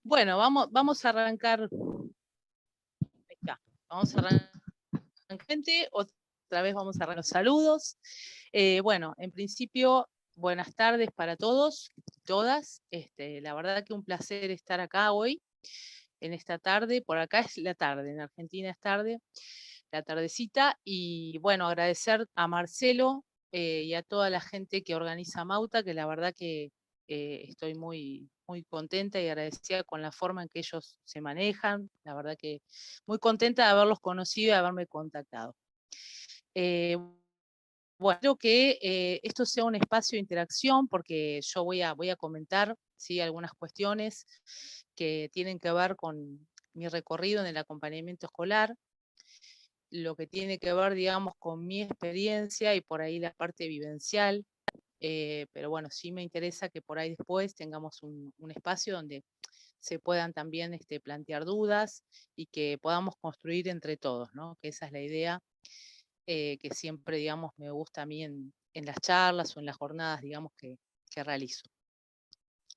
Bueno, vamos a arrancar. Ahí está. Vamos a arrancar. Otra vez vamos a arrancar los saludos. Bueno, en principio, buenas tardes para todos y todas. La verdad que un placer estar acá hoy, en esta tarde. Por acá es la tarde, en Argentina es tarde, la tardecita. Y bueno, agradecer a Marcelo y a toda la gente que organiza Mauta, que la verdad que estoy muy, muy contenta y agradecida con la forma en que ellos se manejan. La verdad que muy contenta de haberlos conocido y de haberme contactado. Bueno, quiero que esto sea un espacio de interacción porque yo voy a comentar, ¿sí?, algunas cuestiones que tienen que ver con mi recorrido en el acompañamiento escolar, lo que tiene que ver, digamos, con mi experiencia y por ahí la parte vivencial. Pero bueno, sí me interesa que por ahí después tengamos un espacio donde se puedan también plantear dudas y que podamos construir entre todos, ¿no? Que esa es la idea que siempre, digamos, me gusta a mí en las charlas o en las jornadas, digamos, que realizo.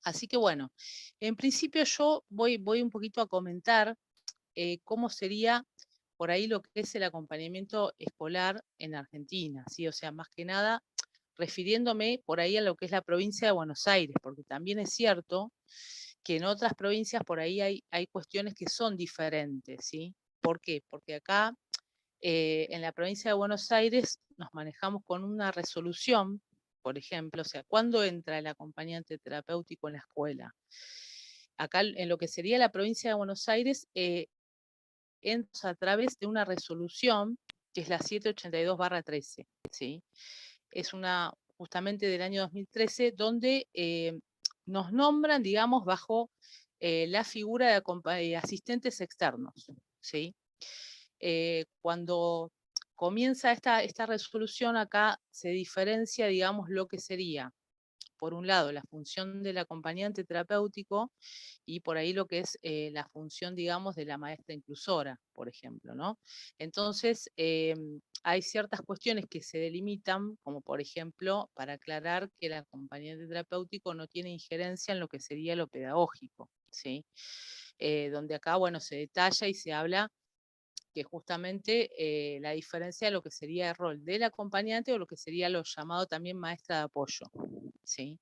Así que bueno, en principio yo voy un poquito a comentar cómo sería por ahí lo que es el acompañamiento escolar en Argentina, ¿sí? O sea, más que nada refiriéndome por ahí a lo que es la provincia de Buenos Aires, porque también es cierto que en otras provincias por ahí hay cuestiones que son diferentes, ¿sí? ¿Por qué? Porque acá en la provincia de Buenos Aires nos manejamos con una resolución, por ejemplo, o sea, ¿cuándo entra el acompañante terapéutico en la escuela? Acá en lo que sería la provincia de Buenos Aires, entra a través de una resolución que es la 782/13, ¿sí? Es una justamente del año 2013, donde nos nombran, digamos, bajo la figura de asistentes externos, ¿sí? Cuando comienza esta resolución, acá se diferencia, digamos, lo que sería, por un lado, la función del acompañante terapéutico y por ahí lo que es la función, digamos, de la maestra inclusora, por ejemplo, ¿no? Entonces, hay ciertas cuestiones que se delimitan, como por ejemplo, para aclarar que el acompañante terapéutico no tiene injerencia en lo que sería lo pedagógico, ¿sí? Donde acá, bueno, se detalla y se habla que justamente la diferencia de lo que sería el rol del acompañante o lo que sería lo llamado también maestra de apoyo, ¿sí?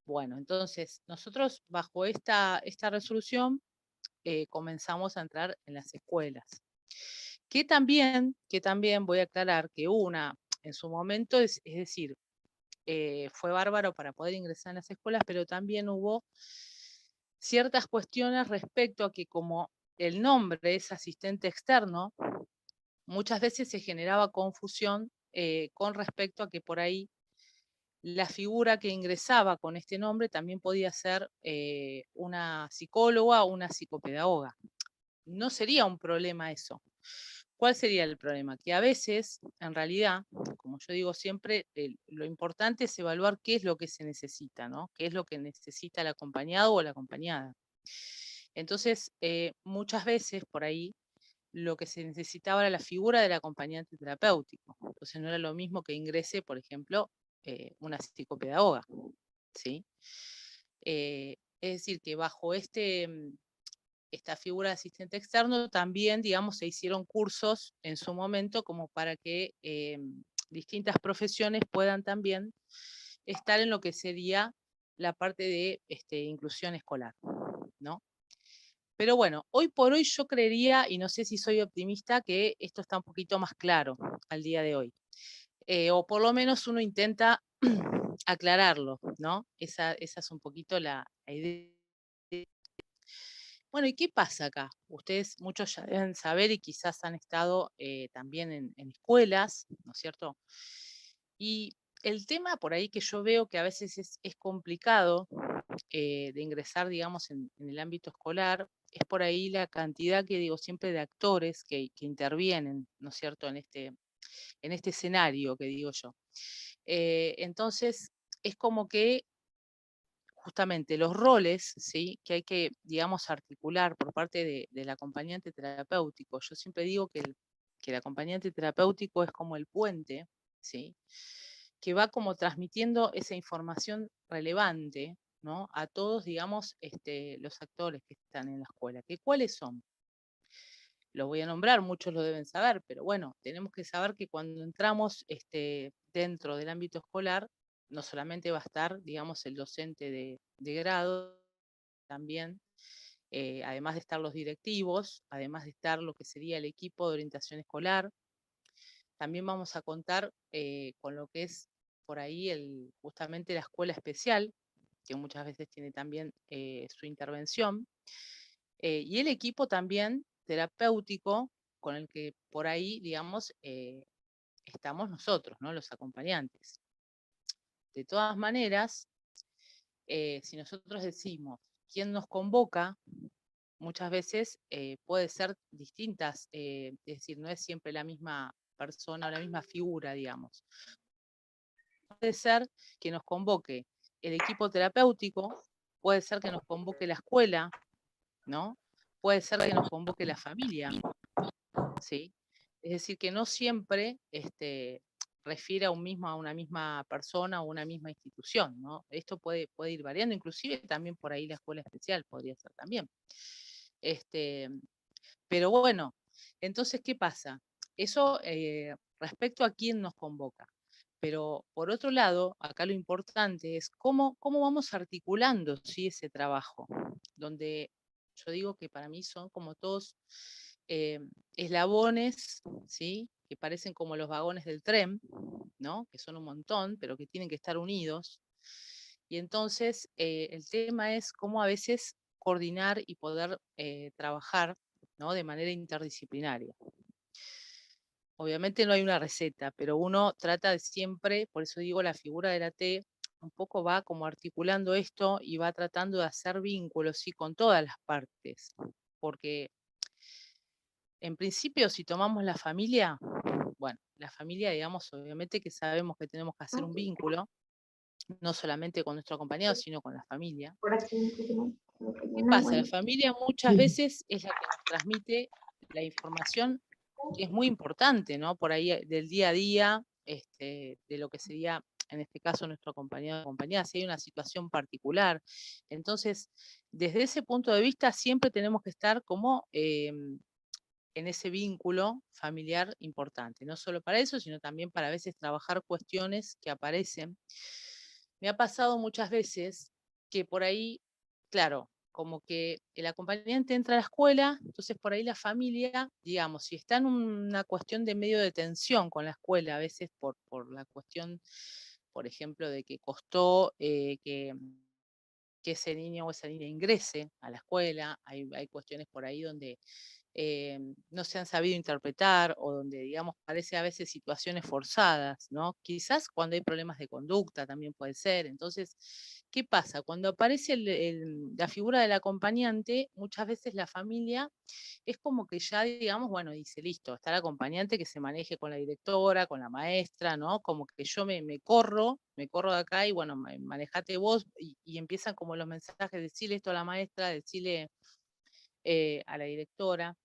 Bueno, entonces nosotros bajo esta resolución comenzamos a entrar en las escuelas. Que también voy a aclarar que en su momento, es decir, fue bárbaro para poder ingresar en las escuelas, pero también hubo ciertas cuestiones respecto a que como el nombre es asistente externo, muchas veces se generaba confusión con respecto a que por ahí la figura que ingresaba con este nombre también podía ser una psicóloga o una psicopedagoga. No sería un problema eso. ¿Cuál sería el problema? Que a veces, en realidad, como yo digo siempre, lo importante es evaluar qué es lo que se necesita, ¿no? ¿Qué es lo que necesita el acompañado o la acompañada? Entonces, muchas veces por ahí lo que se necesitaba era la figura del acompañante terapéutico. Entonces no era lo mismo que ingrese, por ejemplo, una psicopedagoga, ¿sí? Es decir, que bajo esta figura de asistente externo también, digamos, se hicieron cursos en su momento como para que distintas profesiones puedan también estar en lo que sería la parte de inclusión escolar, ¿no? Pero bueno, hoy por hoy yo creería, y no sé si soy optimista, que esto está un poquito más claro al día de hoy. O por lo menos uno intenta aclararlo, ¿no? Esa es un poquito la idea. Bueno, ¿y qué pasa acá? Ustedes muchos ya deben saber y quizás han estado también en escuelas, ¿no es cierto? Y el tema por ahí que yo veo que a veces es complicado de ingresar, digamos, en el ámbito escolar, es por ahí la cantidad que digo siempre de actores que intervienen, ¿no es cierto?, en este escenario que digo yo. Entonces, es como que justamente los roles, ¿sí?, que hay que, digamos, articular por parte del acompañante terapéutico. Yo siempre digo que el acompañante terapéutico es como el puente, ¿sí?, que va como transmitiendo esa información relevante, ¿no? A todos, digamos, los actores que están en la escuela. ¿Cuáles son? Lo voy a nombrar, muchos lo deben saber, pero bueno, tenemos que saber que cuando entramos dentro del ámbito escolar, no solamente va a estar, digamos, el docente de grado, también, además de estar los directivos, además de estar lo que sería el equipo de orientación escolar, también vamos a contar con lo que es por ahí justamente la escuela especial, que muchas veces tiene también su intervención, y el equipo también terapéutico con el que por ahí, digamos, estamos nosotros, ¿no? Los acompañantes. De todas maneras, si nosotros decimos quién nos convoca, muchas veces puede ser distintas, es decir, no es siempre la misma persona o la misma figura, digamos. Puede ser que nos convoque el equipo terapéutico, puede ser que nos convoque la escuela, ¿no? Puede ser que nos convoque la familia, ¿sí? Es decir, que no siempre refiere a una misma persona o una misma institución, ¿no? Esto puede ir variando, inclusive también por ahí la escuela especial podría ser también. Este, pero bueno, entonces, ¿qué pasa? Eso respecto a quién nos convoca. Pero por otro lado, acá lo importante es cómo vamos articulando, ¿sí?, ese trabajo, donde yo digo que para mí son como todos eh, eslabones, ¿sí?, que parecen como los vagones del tren, ¿no?, que son un montón, pero que tienen que estar unidos. Y entonces el tema es cómo a veces coordinar y poder trabajar, ¿no?, de manera interdisciplinaria. Obviamente no hay una receta, pero uno trata de siempre, por eso digo la figura de la T, un poco va como articulando esto y va tratando de hacer vínculos, sí, con todas las partes. Porque en principio, si tomamos la familia, bueno, la familia, digamos, obviamente que sabemos que tenemos que hacer un vínculo, no solamente con nuestro acompañado, sino con la familia. ¿Qué pasa? La familia muchas veces es la que nos transmite la información que es muy importante, ¿no? Por ahí del día a día, de lo que sería, en este caso, nuestro acompañado o compañera, si hay una situación particular. Entonces, desde ese punto de vista, siempre tenemos que estar como en ese vínculo familiar importante, no solo para eso, sino también para a veces trabajar cuestiones que aparecen. Me ha pasado muchas veces que por ahí, claro, como que el acompañante entra a la escuela, entonces por ahí la familia, digamos, si está en una cuestión de medio de tensión con la escuela, a veces por la cuestión, por ejemplo, de que costó que ese niño o esa niña ingrese a la escuela, hay cuestiones por ahí donde no se han sabido interpretar o donde, digamos, parece a veces situaciones forzadas, ¿no? Quizás cuando hay problemas de conducta también puede ser. Entonces, ¿qué pasa? Cuando aparece la figura del acompañante, muchas veces la familia es como que ya, digamos, bueno, dice, listo, está el acompañante que se maneje con la directora, con la maestra, ¿no? Como que yo me corro de acá y bueno, manejate vos y empiezan como los mensajes, decirle esto a la maestra, decirle a la directora.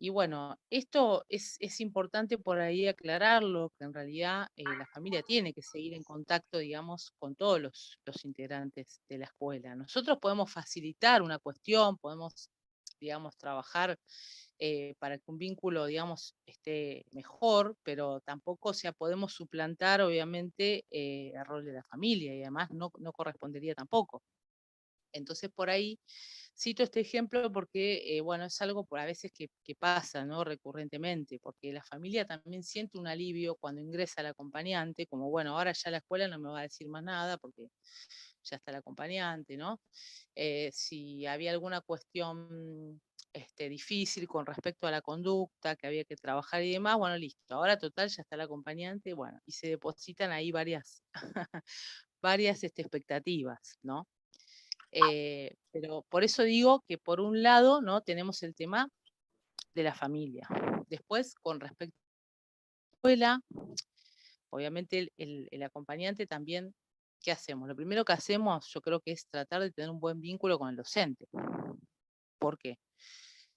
Y bueno, esto es importante por ahí aclararlo, que en realidad la familia tiene que seguir en contacto, digamos, con todos los integrantes de la escuela. Nosotros podemos facilitar una cuestión, podemos, digamos, trabajar para que un vínculo, digamos, esté mejor, pero tampoco, o sea, podemos suplantar, obviamente, el rol de la familia y además no correspondería tampoco. Entonces, por ahí cito este ejemplo porque, bueno, es algo por a veces que pasa, ¿no? Recurrentemente, porque la familia también siente un alivio cuando ingresa el acompañante, como, bueno, ahora ya la escuela no me va a decir más nada porque ya está el acompañante, ¿no? Si había alguna cuestión difícil con respecto a la conducta, que había que trabajar y demás, bueno, listo, ahora total ya está el acompañante, bueno, y se depositan ahí varias, varias expectativas, ¿no? Pero por eso digo que por un lado, ¿no?, tenemos el tema de la familia. Después, con respecto a la escuela, obviamente el acompañante también, ¿qué hacemos? Lo primero que hacemos, yo creo que es tratar de tener un buen vínculo con el docente. ¿Por qué?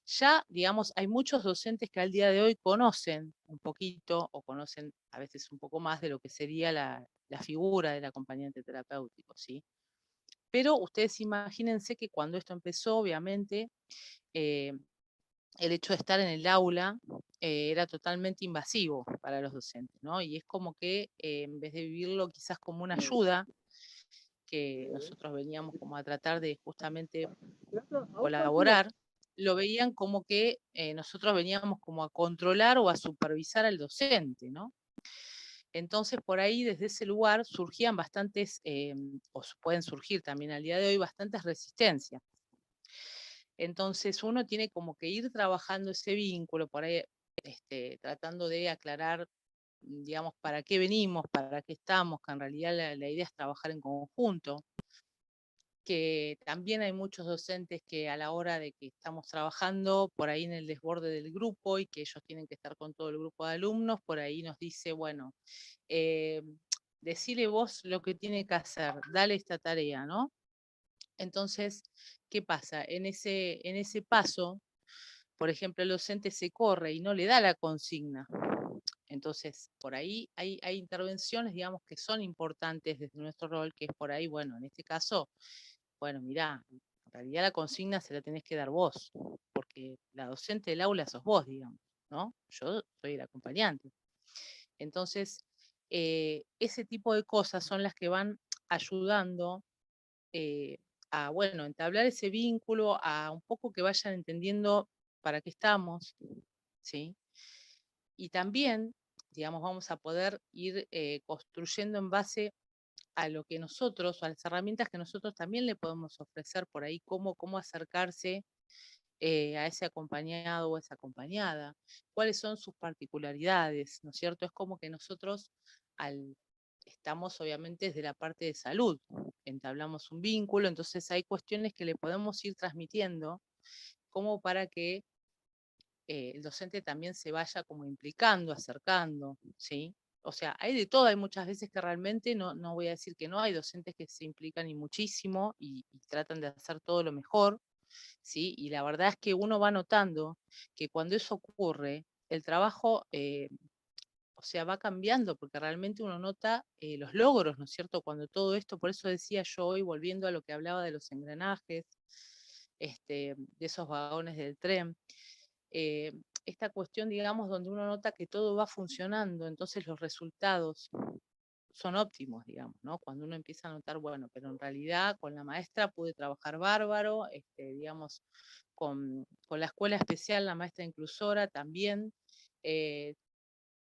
Ya, digamos, hay muchos docentes que al día de hoy conocen un poquito o conocen a veces un poco más de lo que sería la figura del acompañante terapéutico, ¿sí? Pero ustedes imagínense que cuando esto empezó, obviamente, eh, el hecho de estar en el aula era totalmente invasivo para los docentes, ¿no? Y es como que en vez de vivirlo quizás como una ayuda, que nosotros veníamos como a tratar de justamente colaborar, lo veían como que nosotros veníamos como a controlar o a supervisar al docente, ¿no? Entonces, por ahí, desde ese lugar, surgían bastantes, o pueden surgir también al día de hoy, bastantes resistencias. Entonces, uno tiene como que ir trabajando ese vínculo, por ahí tratando de aclarar, digamos, para qué venimos, para qué estamos, que en realidad la idea es trabajar en conjunto, que también hay muchos docentes que a la hora de que estamos trabajando por ahí en el desborde del grupo y que ellos tienen que estar con todo el grupo de alumnos, por ahí nos dice, bueno, eh, decile vos lo que tiene que hacer, dale esta tarea, ¿no? Entonces, ¿qué pasa? En ese paso, por ejemplo, el docente se corre y no le da la consigna. Entonces, por ahí hay intervenciones, digamos, que son importantes desde nuestro rol, que es por ahí, bueno, en este caso, bueno, mirá, en realidad la consigna se la tenés que dar vos, porque la docente del aula sos vos, digamos, ¿no? Yo soy el acompañante. Entonces, ese tipo de cosas son las que van ayudando eh, a, bueno, entablar ese vínculo, a un poco que vayan entendiendo para qué estamos, ¿sí? Y también, digamos, vamos a poder ir construyendo en base a lo que nosotros, o a las herramientas que nosotros también le podemos ofrecer por ahí, cómo acercarse a ese acompañado o esa acompañada, cuáles son sus particularidades, ¿no es cierto? Es como que nosotros estamos obviamente desde la parte de salud, entablamos un vínculo, entonces hay cuestiones que le podemos ir transmitiendo como para que el docente también se vaya como implicando, acercando, ¿sí? O sea, hay de todo, hay muchas veces que realmente no voy a decir que no, hay docentes que se implican y muchísimo y tratan de hacer todo lo mejor, ¿sí? Y la verdad es que uno va notando que cuando eso ocurre, el trabajo, o sea, va cambiando, porque realmente uno nota los logros, ¿no es cierto? Cuando todo esto, por eso decía yo hoy, volviendo a lo que hablaba de los engranajes, de esos vagones del tren, eh, esta cuestión, digamos, donde uno nota que todo va funcionando, entonces los resultados son óptimos, digamos, ¿no? Cuando uno empieza a notar, bueno, pero en realidad con la maestra pude trabajar bárbaro, digamos, con la escuela especial, la maestra inclusora también eh,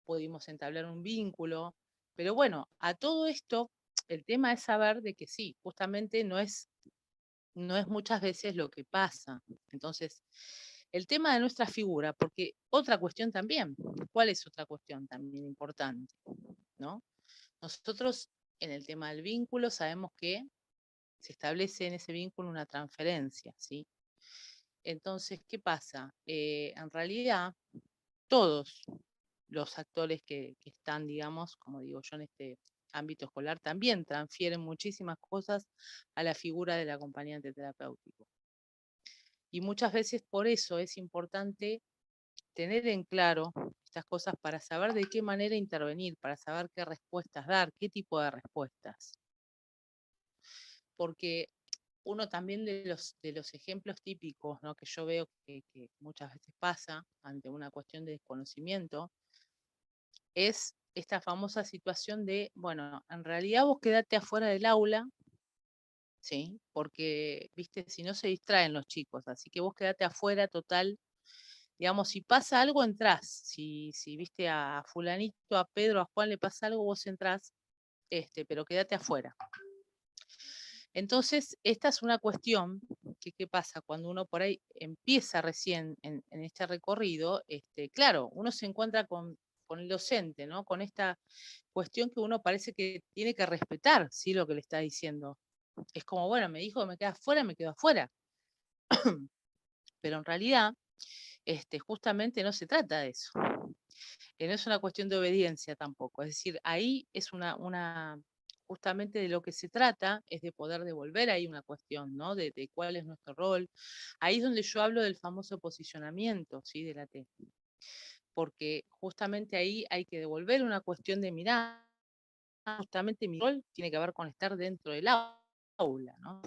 pudimos entablar un vínculo, pero bueno, a todo esto, el tema es saber de que sí, justamente no es muchas veces lo que pasa. Entonces, el tema de nuestra figura, porque otra cuestión también, ¿cuál es otra cuestión también importante? ¿No? Nosotros en el tema del vínculo sabemos que se establece en ese vínculo una transferencia, ¿sí? Entonces, ¿qué pasa? En realidad, todos los actores que están, digamos, como digo yo, en este ámbito escolar, también transfieren muchísimas cosas a la figura del acompañante terapéutico. Y muchas veces por eso es importante tener en claro estas cosas para saber de qué manera intervenir, para saber qué respuestas dar, qué tipo de respuestas. Porque uno también de los ejemplos típicos, ¿no? Que yo veo que muchas veces pasa ante una cuestión de desconocimiento, es esta famosa situación de, bueno, en realidad vos quedate afuera del aula, ¿sí? Porque, viste, si no se distraen los chicos, así que vos quedate afuera total. Digamos, si pasa algo, entrás. Si viste a fulanito, a Pedro, a Juan le pasa algo, vos entrás, pero quédate afuera. Entonces, esta es una cuestión que, ¿qué pasa? Cuando uno por ahí empieza recién en este recorrido, claro, uno se encuentra con el docente, ¿no? Con esta cuestión que uno parece que tiene que respetar, ¿sí? Lo que le está diciendo. Es como, bueno, me dijo que me queda afuera, me quedo afuera. Pero en realidad, justamente no se trata de eso. No es una cuestión de obediencia tampoco. Es decir, ahí es justamente de lo que se trata es de poder devolver ahí una cuestión, ¿no? De cuál es nuestro rol. Ahí es donde yo hablo del famoso posicionamiento, ¿sí? De la T. Porque justamente ahí hay que devolver una cuestión de mirar, justamente mi rol tiene que ver con estar dentro del aula. aula, ¿no?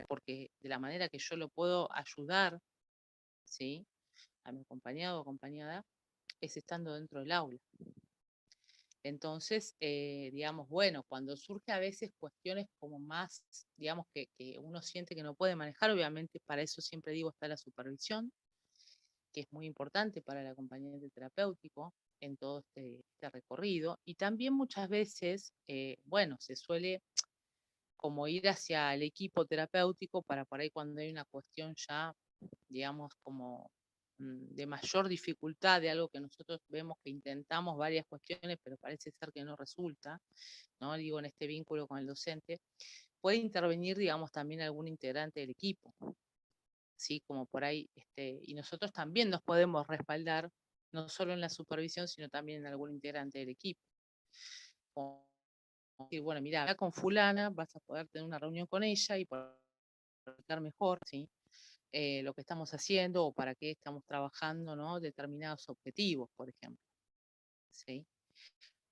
Porque de la manera que yo lo puedo ayudar, ¿sí? A mi acompañado o acompañada, es estando dentro del aula. Entonces, digamos, bueno, cuando surge a veces cuestiones como más, digamos, que uno siente que no puede manejar, obviamente para eso siempre digo está la supervisión, que es muy importante para el acompañante terapéutico en todo este recorrido. Y también muchas veces, bueno, se suele como ir hacia el equipo terapéutico para por ahí cuando hay una cuestión ya, digamos, como de mayor dificultad, de algo que nosotros vemos que intentamos varias cuestiones, pero parece ser que no resulta, ¿no? Digo, en este vínculo con el docente, puede intervenir, digamos, también algún integrante del equipo, ¿sí? Como por ahí, y nosotros también nos podemos respaldar, no solo en la supervisión, sino también en algún integrante del equipo. Como decir, bueno, mira, habla con fulana, vas a poder tener una reunión con ella y poder explicar mejor, ¿sí? Lo que estamos haciendo o para qué estamos trabajando, ¿no? Determinados objetivos, por ejemplo, ¿sí?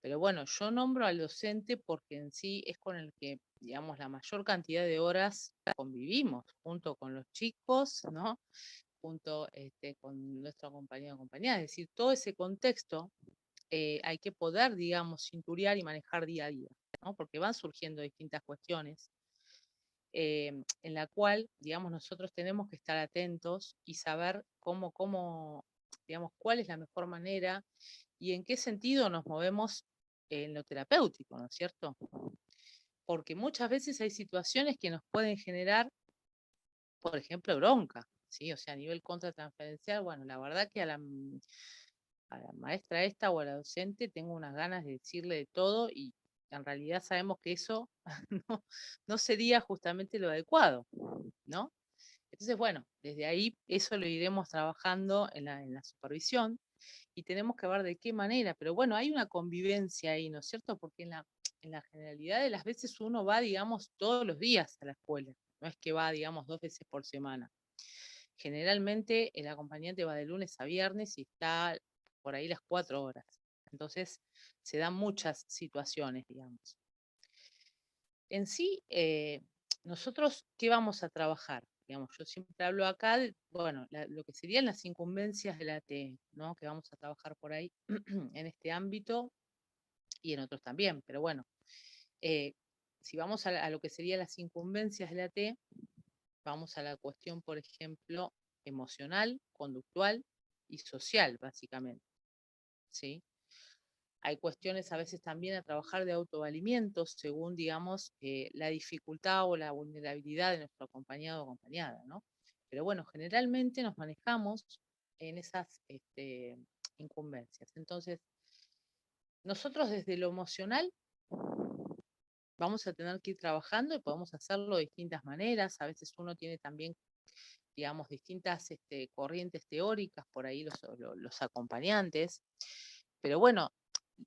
Pero bueno, yo nombro al docente porque en sí es con el que, digamos, la mayor cantidad de horas convivimos, junto con los chicos, ¿no? Junto con nuestro compañero o compañera. Es decir, todo ese contexto hay que poder, digamos, cinturiar y manejar día a día, ¿no? Porque van surgiendo distintas cuestiones en la cual, digamos, nosotros tenemos que estar atentos y saber digamos, cuál es la mejor manera y en qué sentido nos movemos en lo terapéutico, ¿no es cierto? Porque muchas veces hay situaciones que nos pueden generar, por ejemplo, bronca, ¿sí? O sea, a nivel contratransferencial, bueno, la verdad que a la maestra esta o a la docente tengo unas ganas de decirle de todo y en realidad sabemos que eso no, no sería justamente lo adecuado, ¿no? Entonces, bueno, desde ahí eso lo iremos trabajando en la supervisión y tenemos que ver de qué manera, pero bueno, hay una convivencia ahí, ¿no es cierto? Porque en la generalidad de las veces uno va, digamos, todos los días a la escuela, no es que va, digamos, 2 veces por semana. Generalmente el acompañante va de lunes a viernes y está por ahí las 4 horas. Entonces se dan muchas situaciones, digamos. En sí, nosotros, ¿qué vamos a trabajar? Digamos, yo siempre hablo acá de, bueno, lo que serían las incumbencias de la AT, ¿no? Que vamos a trabajar por ahí en este ámbito y en otros también, pero bueno, eh, si vamos a lo que serían las incumbencias de la AT, vamos a la cuestión, por ejemplo, emocional, conductual y social, básicamente, ¿sí? Hay cuestiones a veces también a trabajar de autovalimiento según, digamos, la dificultad o la vulnerabilidad de nuestro acompañado o acompañada, ¿no? Pero bueno, generalmente nos manejamos en esas incumbencias. Entonces, nosotros desde lo emocional vamos a tener que ir trabajando y podemos hacerlo de distintas maneras. A veces uno tiene también, digamos, distintas corrientes teóricas, por ahí los acompañantes. Pero bueno,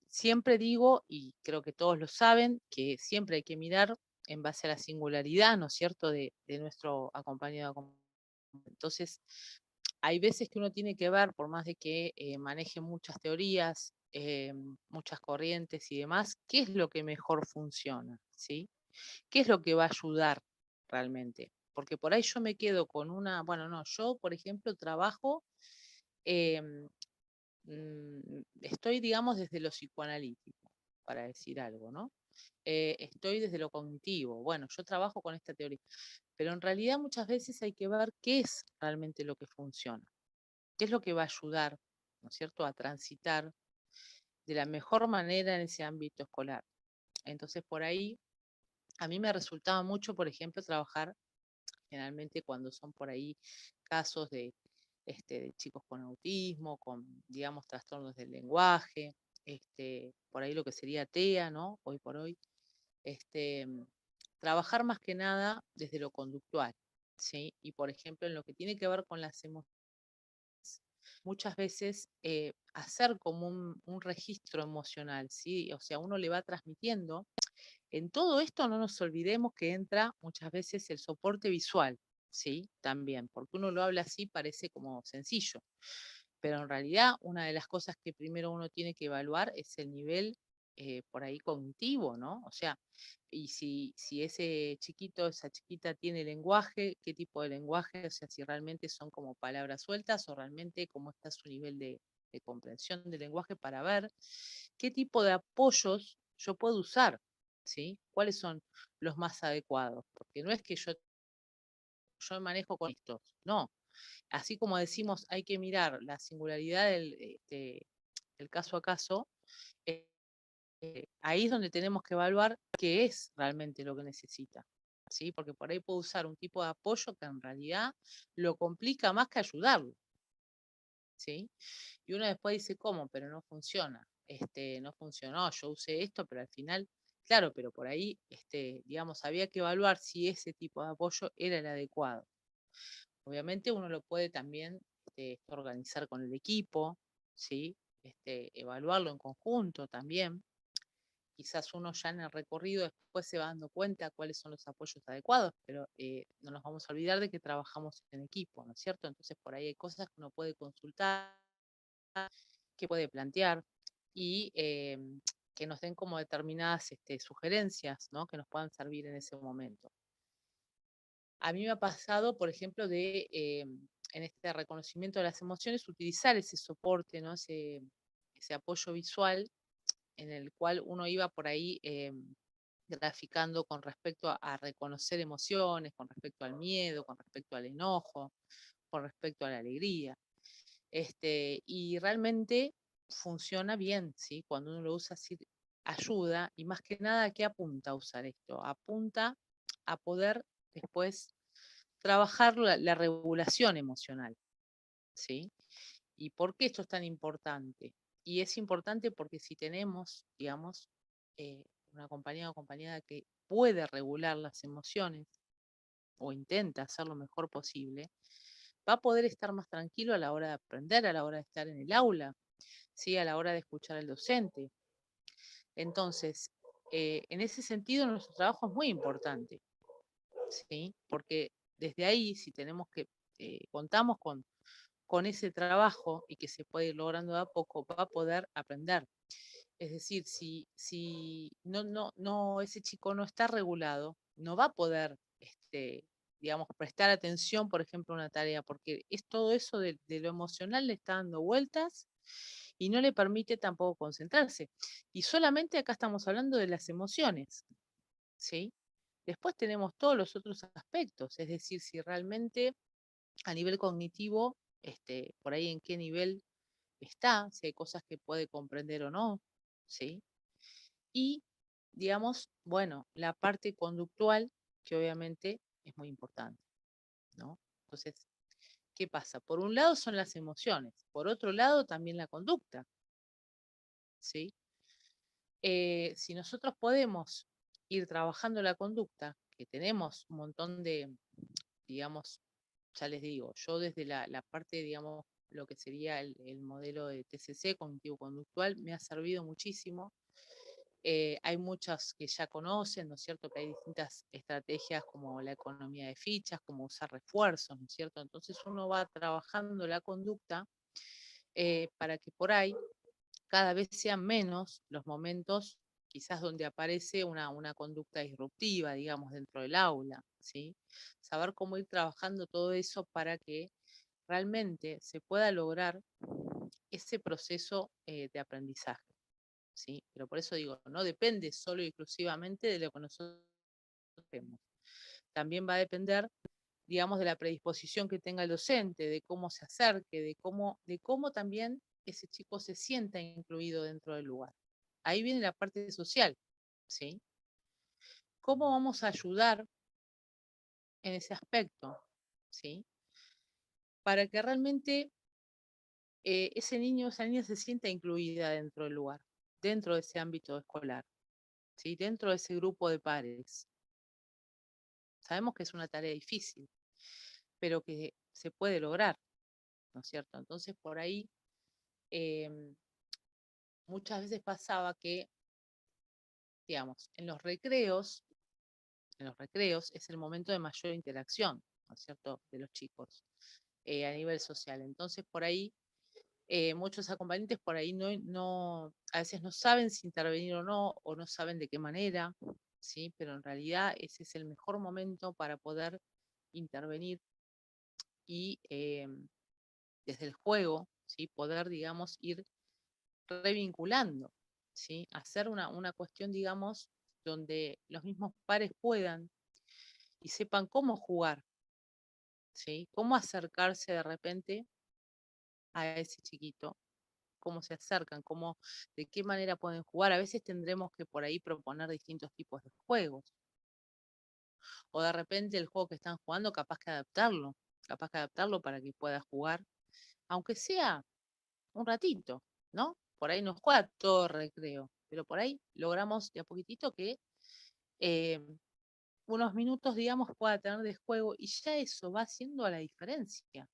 siempre digo, y creo que todos lo saben, que siempre hay que mirar en base a la singularidad, ¿no es cierto?, de nuestro acompañado. Entonces, hay veces que uno tiene que ver, por más de que maneje muchas teorías, muchas corrientes y demás, qué es lo que mejor funciona, ¿sí? ¿Qué es lo que va a ayudar realmente? Porque por ahí yo me quedo con bueno, no, yo, por ejemplo, trabajo, estoy, digamos, desde lo psicoanalítico, para decir algo, ¿no? Estoy desde lo cognitivo. Bueno, yo trabajo con esta teoría, pero en realidad muchas veces hay que ver qué es realmente lo que funciona, qué es lo que va a ayudar, ¿no es cierto?, a transitar de la mejor manera en ese ámbito escolar. Entonces, por ahí, a mí me resultaba mucho, por ejemplo, trabajar generalmente cuando son por ahí casos de chicos con autismo, con, digamos, trastornos del lenguaje, por ahí lo que sería TEA, ¿no? Hoy por hoy, este, trabajar más que nada desde lo conductual, ¿sí? Y por ejemplo, en lo que tiene que ver con las emociones, muchas veces hacer como un registro emocional, ¿sí? O sea, uno le va transmitiendo. En todo esto no nos olvidemos que entra muchas veces el soporte visual, ¿sí? También, porque uno lo habla así, parece como sencillo, pero en realidad una de las cosas que primero uno tiene que evaluar es el nivel por ahí cognitivo, ¿no? O sea, y si ese chiquito, esa chiquita tiene lenguaje, qué tipo de lenguaje, o sea, si realmente son como palabras sueltas o realmente cómo está su nivel de comprensión del lenguaje para ver qué tipo de apoyos yo puedo usar, ¿sí? ¿Cuáles son los más adecuados? Porque no es que yo manejo con estos, no. Así como decimos, hay que mirar la singularidad del caso a caso, eh, ahí es donde tenemos que evaluar qué es realmente lo que necesita, ¿sí? Porque por ahí puedo usar un tipo de apoyo que en realidad lo complica más que ayudarlo, ¿sí? Y uno después dice, ¿cómo? Pero no funciona. No funcionó, yo usé esto, pero al final, claro, pero por ahí, digamos, había que evaluar si ese tipo de apoyo era el adecuado. Obviamente uno lo puede también organizar con el equipo, ¿sí? Evaluarlo en conjunto también. Quizás uno ya en el recorrido después se va dando cuenta cuáles son los apoyos adecuados, pero no nos vamos a olvidar de que trabajamos en equipo, ¿no es cierto? Entonces por ahí hay cosas que uno puede consultar, que puede plantear y que nos den como determinadas sugerencias, ¿no? Que nos puedan servir en ese momento. A mí me ha pasado, por ejemplo, en este reconocimiento de las emociones, utilizar ese soporte, ¿no? Ese apoyo visual en el cual uno iba por ahí graficando con respecto a reconocer emociones, con respecto al miedo, con respecto al enojo, con respecto a la alegría. Y realmente funciona bien, ¿sí? Cuando uno lo usa así, ayuda, y más que nada, ¿a qué apunta a usar esto? Apunta a poder después trabajar la regulación emocional, ¿sí? ¿Y por qué esto es tan importante? Y es importante porque si tenemos, digamos, una compañía o acompañada que puede regular las emociones o intenta hacer lo mejor posible, va a poder estar más tranquilo a la hora de aprender, a la hora de estar en el aula, ¿sí? A la hora de escuchar al docente. Entonces, en ese sentido, nuestro trabajo es muy importante, ¿sí? Porque desde ahí, si tenemos contamos con ese trabajo y que se puede ir logrando de a poco, va a poder aprender. Es decir, si ese chico no está regulado, no va a poder, digamos, prestar atención, por ejemplo, a una tarea, porque es todo eso de lo emocional le está dando vueltas y no le permite tampoco concentrarse. Y solamente acá estamos hablando de las emociones, ¿sí? Después tenemos todos los otros aspectos, es decir, si realmente a nivel cognitivo, por ahí en qué nivel está, si hay cosas que puede comprender o no, ¿sí? Y, digamos, bueno, la parte conductual, que obviamente es muy importante, ¿no? Entonces, ¿qué pasa? Por un lado son las emociones, por otro lado también la conducta, ¿sí? Si nosotros podemos ir trabajando la conducta, que tenemos un montón digamos, ya les digo, yo desde la parte, digamos, lo que sería el modelo de TCC, cognitivo-conductual, me ha servido muchísimo. Hay muchas que ya conocen, ¿no es cierto? Que hay distintas estrategias como la economía de fichas, como usar refuerzos, ¿no es cierto? Entonces uno va trabajando la conducta para que por ahí cada vez sean menos los momentos quizás donde aparece una conducta disruptiva, digamos, dentro del aula, ¿sí? Saber cómo ir trabajando todo eso para que realmente se pueda lograr ese proceso de aprendizaje, ¿sí? Pero por eso digo, no depende solo y exclusivamente de lo que nosotros hacemos. También va a depender, digamos, de la predisposición que tenga el docente, de cómo se acerque, de cómo también ese chico se sienta incluido dentro del lugar. Ahí viene la parte social, ¿sí? ¿Cómo vamos a ayudar en ese aspecto, ¿sí? Para que realmente ese niño o esa niña se sienta incluida dentro del lugar, dentro de ese ámbito escolar, ¿sí? Dentro de ese grupo de pares. Sabemos que es una tarea difícil, pero que se puede lograr, ¿no es cierto? Entonces, por ahí em, muchas veces pasaba que, digamos, en los recreos es el momento de mayor interacción, ¿no es cierto?, de los chicos a nivel social. Entonces, por ahí Muchos acompañantes por ahí a veces no saben si intervenir o no saben de qué manera, ¿sí? Pero en realidad ese es el mejor momento para poder intervenir y desde el juego, ¿sí? Poder, digamos, ir revinculando, ¿sí? Hacer una cuestión, digamos, donde los mismos pares puedan y sepan cómo jugar, ¿sí? Cómo acercarse de repente a ese chiquito, cómo se acercan, de qué manera pueden jugar. A veces tendremos que por ahí proponer distintos tipos de juegos. O de repente el juego que están jugando, capaz que adaptarlo para que pueda jugar, aunque sea un ratito, ¿no? Por ahí no juega todo recreo, pero por ahí logramos de a poquitito que eh, unos minutos, digamos, pueda tener de juego y ya eso va haciendo la diferencia.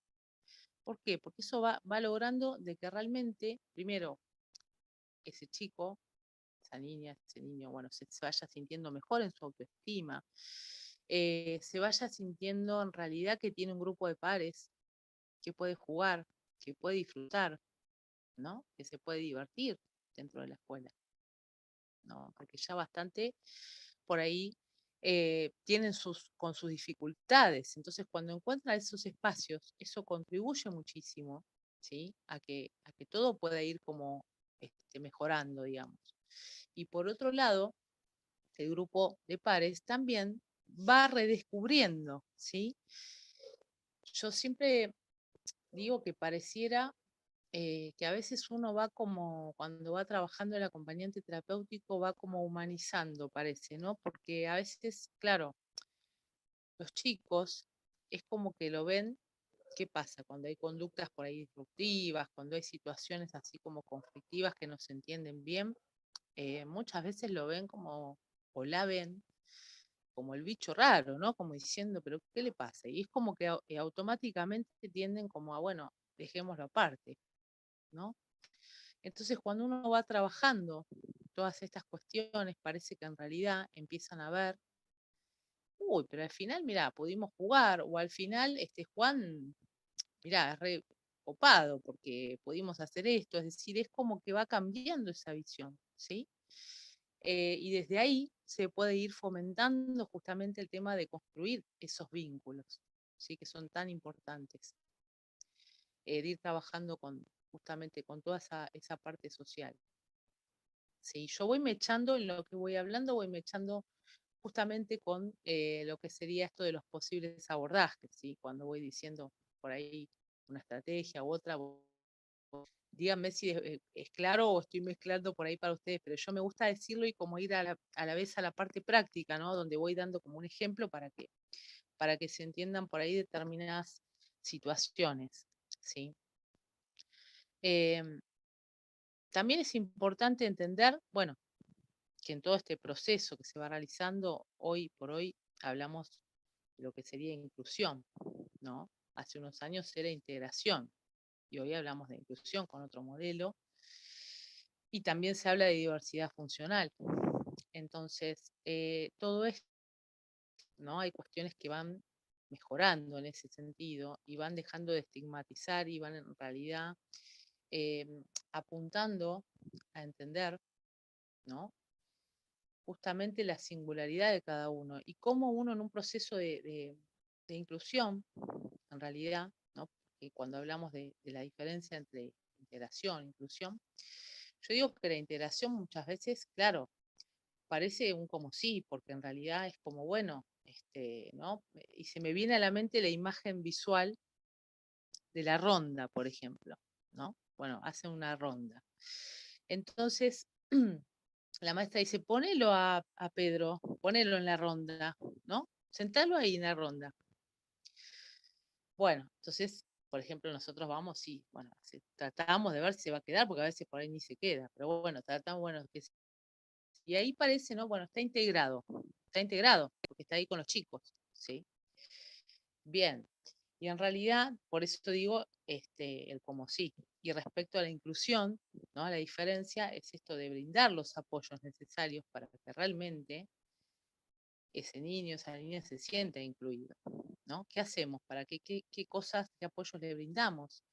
¿Por qué? Porque eso va logrando de que realmente, primero, ese chico, esa niña, ese niño, bueno, se vaya sintiendo mejor en su autoestima, se vaya sintiendo en realidad que tiene un grupo de pares, que puede jugar, que puede disfrutar, ¿no? Que se puede divertir dentro de la escuela, ¿no? Porque ya bastante por ahí tienen con sus dificultades. Entonces, cuando encuentran esos espacios, eso contribuye muchísimo, ¿sí? A que todo pueda ir como mejorando, digamos. Y por otro lado, el grupo de pares también va redescubriendo, ¿sí? Yo siempre digo que pareciera que a veces uno va como, cuando va trabajando el acompañante terapéutico, va como humanizando, parece, ¿no? Porque a veces, claro, los chicos es como que lo ven, ¿qué pasa? Cuando hay conductas por ahí disruptivas, cuando hay situaciones así como conflictivas que no se entienden bien, muchas veces lo ven como, o la ven como el bicho raro, ¿no? Como diciendo, pero ¿qué le pasa? Y es como que automáticamente tienden como a, bueno, dejémoslo aparte, ¿no? Entonces, cuando uno va trabajando todas estas cuestiones, parece que en realidad empiezan a ver, uy, pero al final, mira, pudimos jugar, o al final, Juan, mira, es re copado porque pudimos hacer esto, es decir, es como que va cambiando esa visión, ¿sí? Y desde ahí se puede ir fomentando justamente el tema de construir esos vínculos, ¿sí? Que son tan importantes, de ir trabajando justamente con toda esa parte social. Sí, yo voy mechando en lo que voy hablando, voy mechando justamente con lo que sería esto de los posibles abordajes, ¿sí? Cuando voy diciendo por ahí una estrategia u otra, díganme si es claro o estoy mezclando por ahí para ustedes, pero yo me gusta decirlo y como ir a la vez a la parte práctica, ¿no? Donde voy dando como un ejemplo para que se entiendan por ahí determinadas situaciones, ¿sí? Em, También es importante entender, bueno, que en todo este proceso que se va realizando, hoy por hoy hablamos de lo que sería inclusión, ¿no? Hace unos años era integración y hoy hablamos de inclusión con otro modelo y también se habla de diversidad funcional. Entonces, todo esto, ¿no? Hay cuestiones que van mejorando en ese sentido y van dejando de estigmatizar y van en realidad eh, apuntando a entender, ¿no? Justamente la singularidad de cada uno y cómo uno en un proceso de inclusión, en realidad, ¿no? Porque cuando hablamos de la diferencia entre integración e inclusión, yo digo que la integración muchas veces, claro, parece un como sí, porque en realidad es como, bueno, ¿no? Y se me viene a la mente la imagen visual de la ronda, por ejemplo, ¿no? Bueno, hacen una ronda. Entonces, la maestra dice, ponelo a Pedro, ponelo en la ronda, ¿no? Sentalo ahí en la ronda. Bueno, entonces, por ejemplo, nosotros vamos y, bueno, tratamos de ver si se va a quedar, porque a veces por ahí ni se queda, pero bueno, tratamos, bueno, y ahí parece, ¿no? Bueno, está integrado, porque está ahí con los chicos, ¿sí? Bien, y en realidad, por eso digo, el como sí. Y respecto a la inclusión, ¿no? La diferencia es esto de brindar los apoyos necesarios para que realmente ese niño, esa niña se sienta incluido, ¿no? ¿Qué hacemos? ¿Para qué cosas, qué apoyos le brindamos?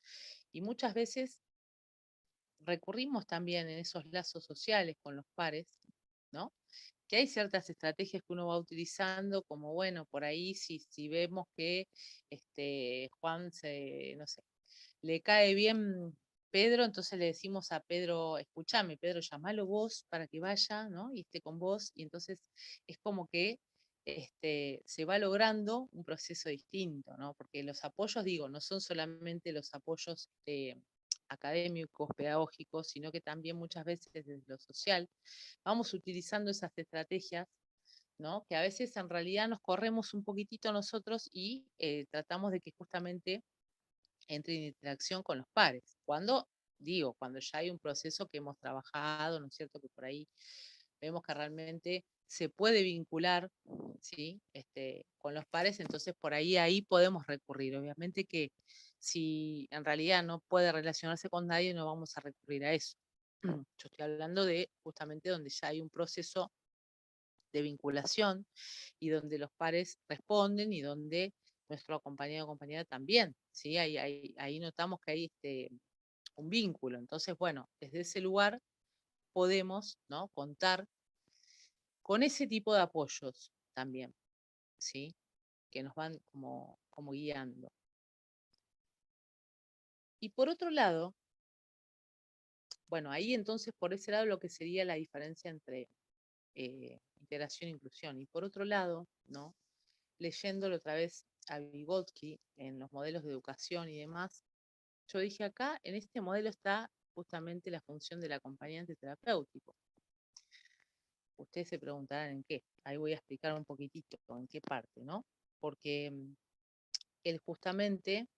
Y muchas veces recurrimos también en esos lazos sociales con los pares, ¿no? Que hay ciertas estrategias que uno va utilizando, como bueno, por ahí si vemos que Juan no sé, le cae bien Pedro, entonces le decimos a Pedro, escúchame, Pedro, llamalo vos para que vaya, ¿no? Y esté con vos, y entonces es como que se va logrando un proceso distinto, ¿no? Porque los apoyos, digo, no son solamente los apoyos académicos, pedagógicos, sino que también muchas veces desde lo social vamos utilizando esas estrategias, ¿no? Que a veces en realidad nos corremos un poquitito nosotros y tratamos de que justamente entre en interacción con los pares. Cuando ya hay un proceso que hemos trabajado, ¿no es cierto? Que por ahí vemos que realmente se puede vincular, ¿sí? Con los pares, entonces por ahí podemos recurrir. Obviamente que si en realidad no puede relacionarse con nadie, no vamos a recurrir a eso. Yo estoy hablando de justamente donde ya hay un proceso de vinculación y donde los pares responden y donde nuestro acompañado o compañera también, ¿sí? Ahí notamos que hay un vínculo. Entonces, bueno, desde ese lugar podemos, ¿no?, contar con ese tipo de apoyos también, ¿sí? Que nos van como guiando. Y por otro lado, bueno, ahí entonces por ese lado lo que sería la diferencia entre integración e inclusión. Y por otro lado, ¿no?, leyéndolo otra vez a Vygotsky en los modelos de educación y demás, yo dije acá, en este modelo está justamente la función del acompañante terapéutico. Ustedes se preguntarán en qué. Ahí voy a explicar un poquitito en qué parte, ¿no? Porque él justamente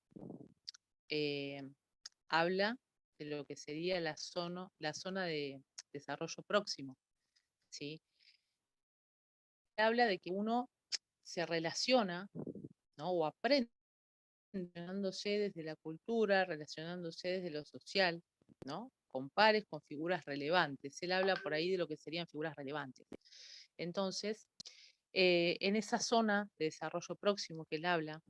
habla de lo que sería la zona de desarrollo próximo, ¿sí? Habla de que uno se relaciona, ¿no?, o aprende relacionándose desde la cultura, relacionándose desde lo social, ¿no?, con pares, con figuras relevantes. Él habla por ahí de lo que serían figuras relevantes. Entonces, en esa zona de desarrollo próximo que él habla,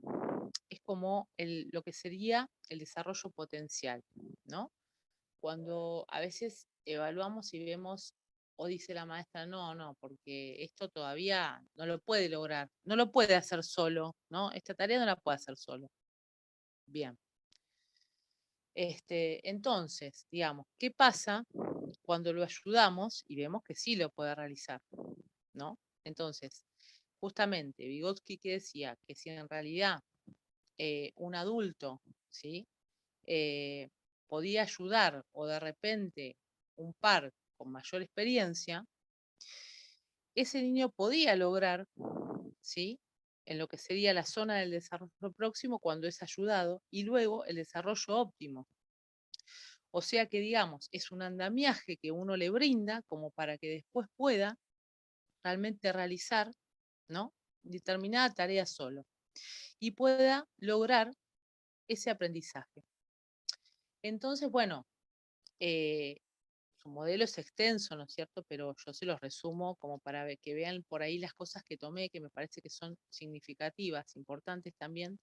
es como lo que sería el desarrollo potencial, ¿no? Cuando a veces evaluamos y vemos, o dice la maestra, no, porque esto todavía no lo puede lograr, no lo puede hacer solo, ¿no? Esta tarea no la puede hacer solo. Bien. Entonces, digamos, ¿qué pasa cuando lo ayudamos y vemos que sí lo puede realizar, ¿no? Entonces, justamente, Vygotsky que decía que si en realidad un adulto, ¿sí?, podía ayudar o de repente un par con mayor experiencia, ese niño podía lograr, ¿sí?, en lo que sería la zona del desarrollo próximo cuando es ayudado y luego el desarrollo óptimo. O sea que, digamos, es un andamiaje que uno le brinda como para que después pueda realmente realizar, ¿no?, determinada tarea solo y pueda lograr ese aprendizaje. Entonces, bueno, su modelo es extenso, ¿no es cierto? Pero yo se los resumo como para que vean por ahí las cosas que tomé, que me parece que son significativas, importantes también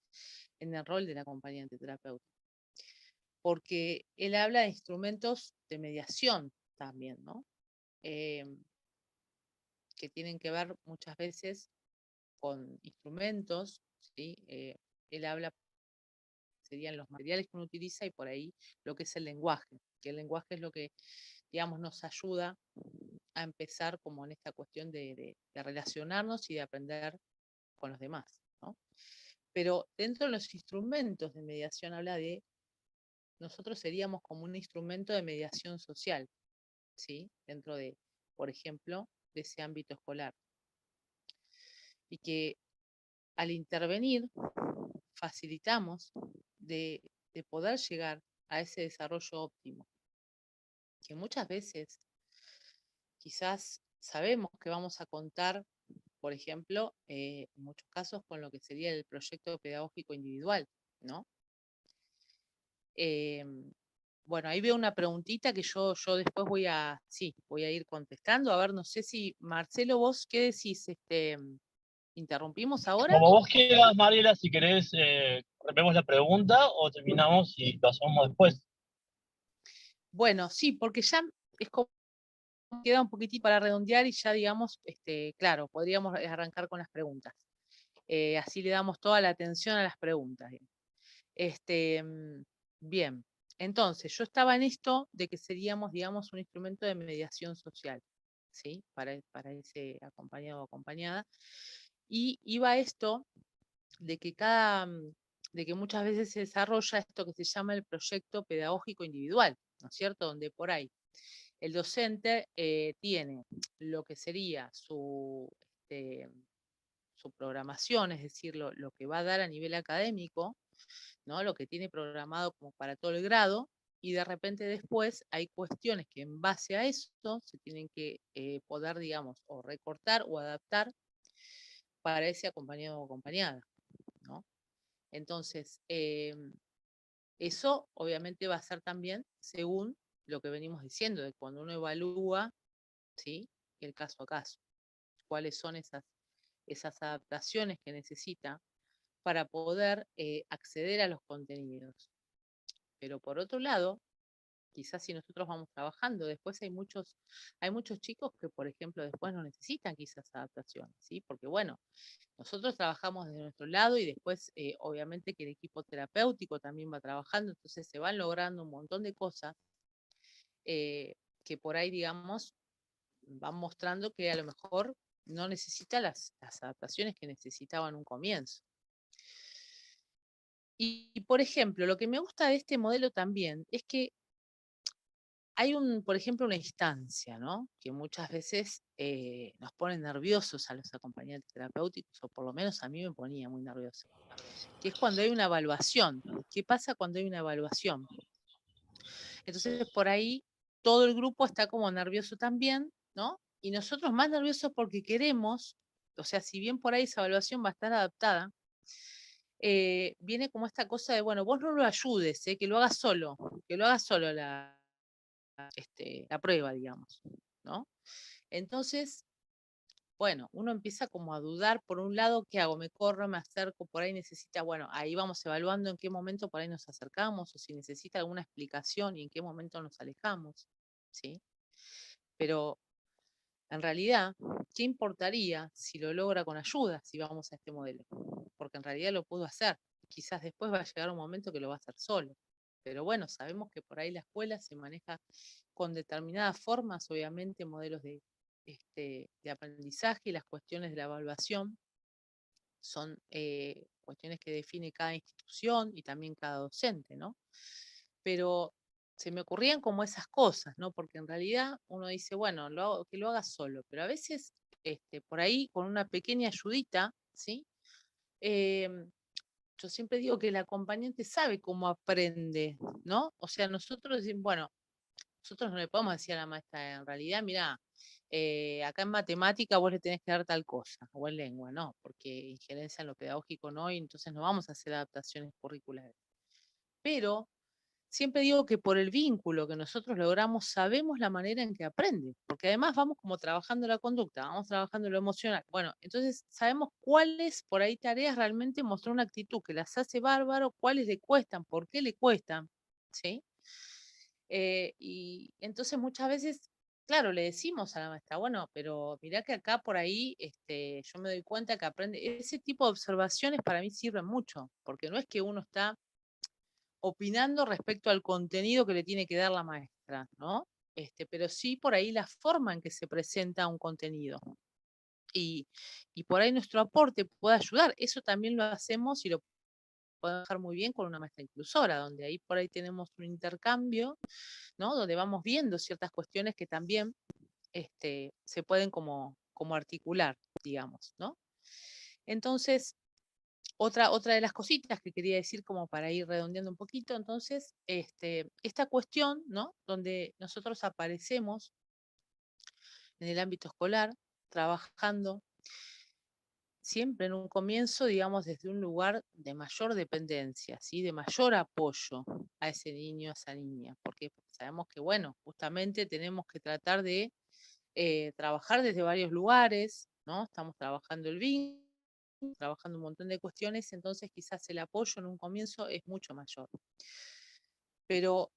en el rol del acompañante terapeuta. Porque él habla de instrumentos de mediación también, ¿no? Que tienen que ver muchas veces con instrumentos, ¿sí? Él habla, serían los materiales que uno utiliza y por ahí lo que es el lenguaje, que el lenguaje es lo que, digamos, nos ayuda a empezar como en esta cuestión de relacionarnos y de aprender con los demás, ¿no? Pero dentro de los instrumentos de mediación habla de, nosotros seríamos como un instrumento de mediación social, ¿sí? Dentro de, por ejemplo, de ese ámbito escolar. Y que al intervenir facilitamos de poder llegar a ese desarrollo óptimo, que muchas veces quizás sabemos que vamos a contar, por ejemplo, en muchos casos con lo que sería el proyecto pedagógico individual, ¿no? Bueno, ahí veo una preguntita que yo después voy a ir contestando. A ver, no sé si, Marcelo, vos, ¿qué decís? ¿Interrumpimos ahora? Como vos quieras, Mariela, si querés, vemos la pregunta o terminamos y lo hacemos después. Bueno, sí, porque ya es como queda un poquitito para redondear y ya, digamos, claro, podríamos arrancar con las preguntas. Así le damos toda la atención a las preguntas. Este, mm, bien, entonces yo estaba en esto de que seríamos, digamos, un instrumento de mediación social, ¿sí? Para ese acompañado o acompañada. Y iba esto de que de que muchas veces se desarrolla esto que se llama el proyecto pedagógico individual, ¿no es cierto? Donde por ahí el docente tiene lo que sería este, su programación, es decir, lo que va a dar a nivel académico, ¿no? Lo que tiene programado como para todo el grado, y de repente después hay cuestiones que en base a esto se tienen que poder, digamos, o recortar o adaptar para ese acompañado o acompañada, ¿no? Entonces, eso obviamente va a ser también según lo que venimos diciendo, de cuando uno evalúa, ¿sí? El caso a caso, cuáles son esas adaptaciones que necesita para poder acceder a los contenidos. Pero por otro lado, quizás si nosotros vamos trabajando, después hay muchos chicos que, por ejemplo, después no necesitan quizás adaptaciones, ¿sí? Porque bueno, nosotros trabajamos desde nuestro lado y después, obviamente, que el equipo terapéutico también va trabajando, entonces se van logrando un montón de cosas eh, que por ahí, digamos, van mostrando que a lo mejor no necesita las adaptaciones que necesitaba en un comienzo. Y, por ejemplo, lo que me gusta de este modelo también es que hay por ejemplo, una instancia, ¿no? Que muchas veces nos pone nerviosos a los acompañantes terapéuticos, o por lo menos a mí me ponía muy nerviosa, que es cuando hay una evaluación. ¿Qué pasa cuando hay una evaluación? Entonces, por ahí todo el grupo está como nervioso también, ¿no? Y nosotros más nerviosos porque queremos, o sea, si bien por ahí esa evaluación va a estar adaptada, viene como esta cosa de, bueno, vos no lo ayudes, que lo haga solo la prueba, digamos, ¿no? Entonces, bueno, uno empieza como a dudar, por un lado, ¿qué hago? ¿Me corro, me acerco? Por ahí necesita, bueno, ahí vamos evaluando en qué momento por ahí nos acercamos o si necesita alguna explicación y en qué momento nos alejamos, ¿sí? Pero en realidad, ¿qué importaría si lo logra con ayuda, si vamos a este modelo? Porque en realidad lo pudo hacer. Quizás después va a llegar un momento que lo va a hacer solo. Pero bueno, sabemos que por ahí la escuela se maneja con determinadas formas, obviamente, modelos de aprendizaje y las cuestiones de la evaluación son cuestiones que define cada institución y también cada docente, ¿no? Pero se me ocurrían como esas cosas, ¿no? Porque en realidad uno dice, bueno, que lo haga solo, pero a veces por ahí con una pequeña ayudita, ¿sí? Em, yo siempre digo que el acompañante sabe cómo aprende, ¿no? O sea, nosotros decimos, bueno, nosotros no le podemos decir a la maestra, en realidad, mira, acá en matemática vos le tenés que dar tal cosa, o en lengua, no, porque injerencia en lo pedagógico no, y entonces no vamos a hacer adaptaciones curriculares. Pero siempre digo que por el vínculo que nosotros logramos, sabemos la manera en que aprende, porque además vamos como trabajando la conducta, vamos trabajando lo emocional. Bueno, entonces sabemos cuáles por ahí tareas realmente mostrar una actitud que las hace bárbaro, cuáles le cuestan, por qué le cuestan, ¿sí? Y entonces muchas veces, claro, le decimos a la maestra, bueno, pero mirá que acá por ahí yo me doy cuenta que aprende. Ese tipo de observaciones para mí sirven mucho, porque no es que uno está opinando respecto al contenido que le tiene que dar la maestra, ¿no? Pero sí por ahí la forma en que se presenta un contenido. Y, y por ahí nuestro aporte puede ayudar. Eso también lo hacemos y lo podemos dejar muy bien con una maestra inclusora, donde ahí por ahí tenemos un intercambio, ¿no? Donde vamos viendo ciertas cuestiones que también se pueden como articular, digamos, ¿no? Entonces, otra de las cositas que quería decir como para ir redondeando un poquito, entonces, esta cuestión, ¿no? Donde nosotros aparecemos en el ámbito escolar, trabajando siempre en un comienzo, digamos, desde un lugar de mayor dependencia, ¿sí? De mayor apoyo a ese niño, a esa niña, porque sabemos que, bueno, justamente tenemos que tratar de trabajar desde varios lugares, ¿no? Estamos trabajando el vínculo, trabajando un montón de cuestiones, entonces quizás el apoyo en un comienzo es mucho mayor. Pero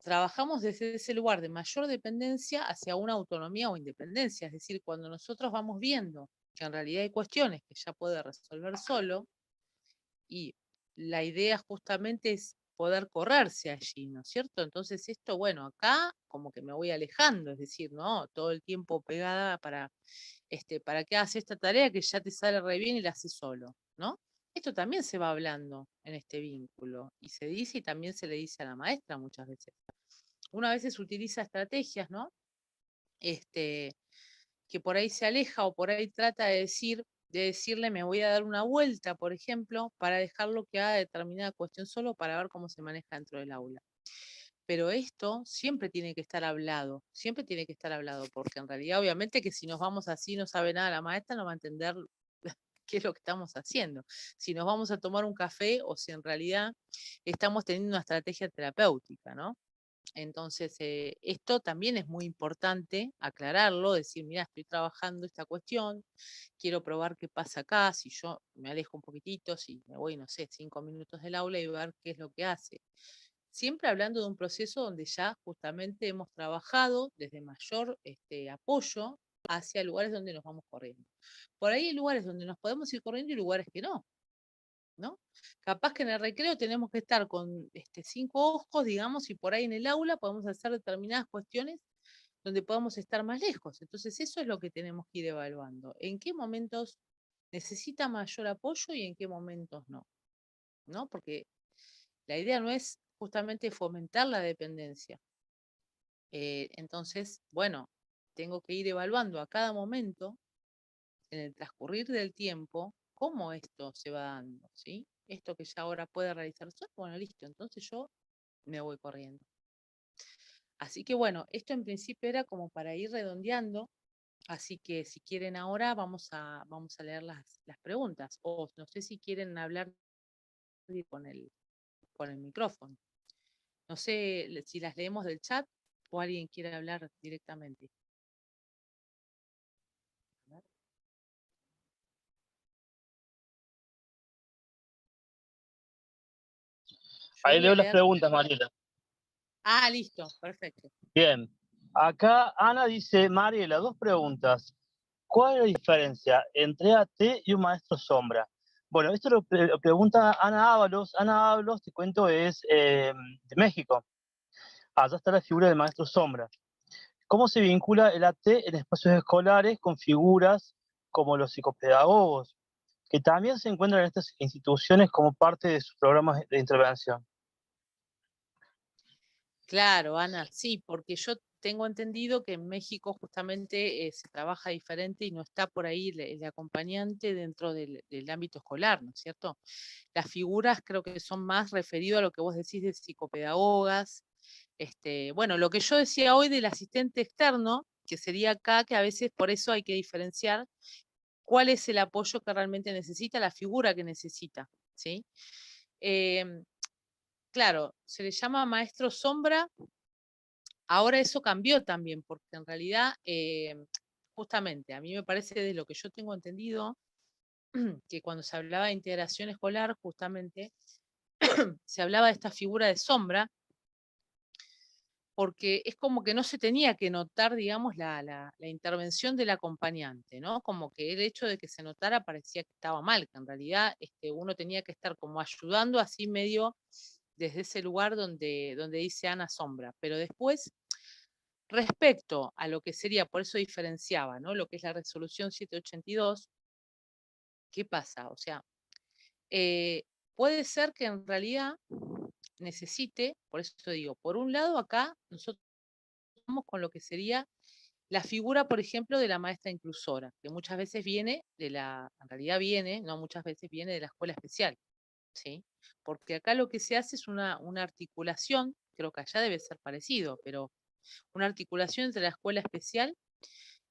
trabajamos desde ese lugar de mayor dependencia hacia una autonomía o independencia. Es decir, cuando nosotros vamos viendo que en realidad hay cuestiones que ya puede resolver solo, y la idea justamente es poder correrse allí, ¿no es cierto? Entonces esto, bueno, acá como que me voy alejando, es decir, ¿no? Todo el tiempo pegada para que hagas esta tarea que ya te sale re bien y la haces solo, ¿no? Esto también se va hablando en este vínculo y se dice y también se le dice a la maestra muchas veces. Una vez se utiliza estrategias, ¿no? Este, que por ahí se aleja o por ahí trata de decirle me voy a dar una vuelta, por ejemplo, para dejarlo que haga determinada cuestión solo para ver cómo se maneja dentro del aula. Pero esto siempre tiene que estar hablado, siempre tiene que estar hablado, porque en realidad obviamente que si nos vamos así no sabe nada la maestra, no va a entender qué es lo que estamos haciendo. Si nos vamos a tomar un café o si en realidad estamos teniendo una estrategia terapéutica, ¿no? Entonces, esto también es muy importante aclararlo, decir, mira, estoy trabajando esta cuestión, quiero probar qué pasa acá, si yo me alejo un poquitito, si me voy, no sé, 5 minutos del aula y ver qué es lo que hace. Siempre hablando de un proceso donde ya justamente hemos trabajado desde mayor apoyo hacia lugares donde nos vamos corriendo. Por ahí hay lugares donde nos podemos ir corriendo y lugares que no. ¿No? Capaz que en el recreo tenemos que estar con 5 ojos, digamos, y por ahí en el aula podemos hacer determinadas cuestiones donde podamos estar más lejos. Entonces, eso es lo que tenemos que ir evaluando. ¿En qué momentos necesita mayor apoyo y en qué momentos no? ¿No? Porque la idea no es justamente fomentar la dependencia. Entonces, bueno, tengo que ir evaluando a cada momento en el transcurrir del tiempo, cómo esto se va dando, ¿sí? Esto que ya ahora puede realizar solo, bueno, listo, entonces yo me voy corriendo. Así que bueno, esto en principio era como para ir redondeando, así que si quieren ahora vamos a leer las preguntas, o no sé si quieren hablar con el micrófono. No sé si las leemos del chat o alguien quiere hablar directamente. Yo Ahí voy a leo las leer. preguntas, Mariela. Ah, listo, perfecto. Bien. Acá Ana dice, Mariela, dos preguntas. ¿Cuál es la diferencia entre AT y un maestro sombra? Bueno, esto lo pregunta Ana Ábalos. Ana Ábalos, te cuento, es de México. Allá está la figura del maestro sombra. ¿Cómo se vincula el AT en espacios escolares con figuras como los psicopedagogos, que también se encuentran en estas instituciones como parte de sus programas de intervención? Claro, Ana, sí, porque yo tengo entendido que en México justamente se trabaja diferente y no está por ahí el acompañante dentro del ámbito escolar, ¿no es cierto? Las figuras creo que son más referidas a lo que vos decís de psicopedagogas. Bueno, lo que yo decía hoy del asistente externo, que sería acá, que a veces por eso hay que diferenciar cuál es el apoyo que realmente necesita, la figura que necesita, ¿sí? Em, claro, se le llama maestro sombra. Ahora eso cambió también, porque en realidad, justamente, a mí me parece de lo que yo tengo entendido, que cuando se hablaba de integración escolar, justamente, se hablaba de esta figura de sombra, porque es como que no se tenía que notar, digamos, la intervención del acompañante, ¿no? Como que el hecho de que se notara parecía que estaba mal, que en realidad uno tenía que estar como ayudando así medio desde ese lugar donde dice Ana Sombra, pero después respecto a lo que sería, por eso diferenciaba, ¿no? Lo que es la resolución 782, ¿qué pasa? O sea, eh, puede ser que en realidad necesite, por eso digo, por un lado acá nosotros vamos con lo que sería la figura, por ejemplo, de la maestra inclusora, que muchas veces viene en realidad viene, no muchas veces viene de la escuela especial, ¿sí? Porque acá lo que se hace es una articulación, creo que allá debe ser parecido, pero una articulación entre la escuela especial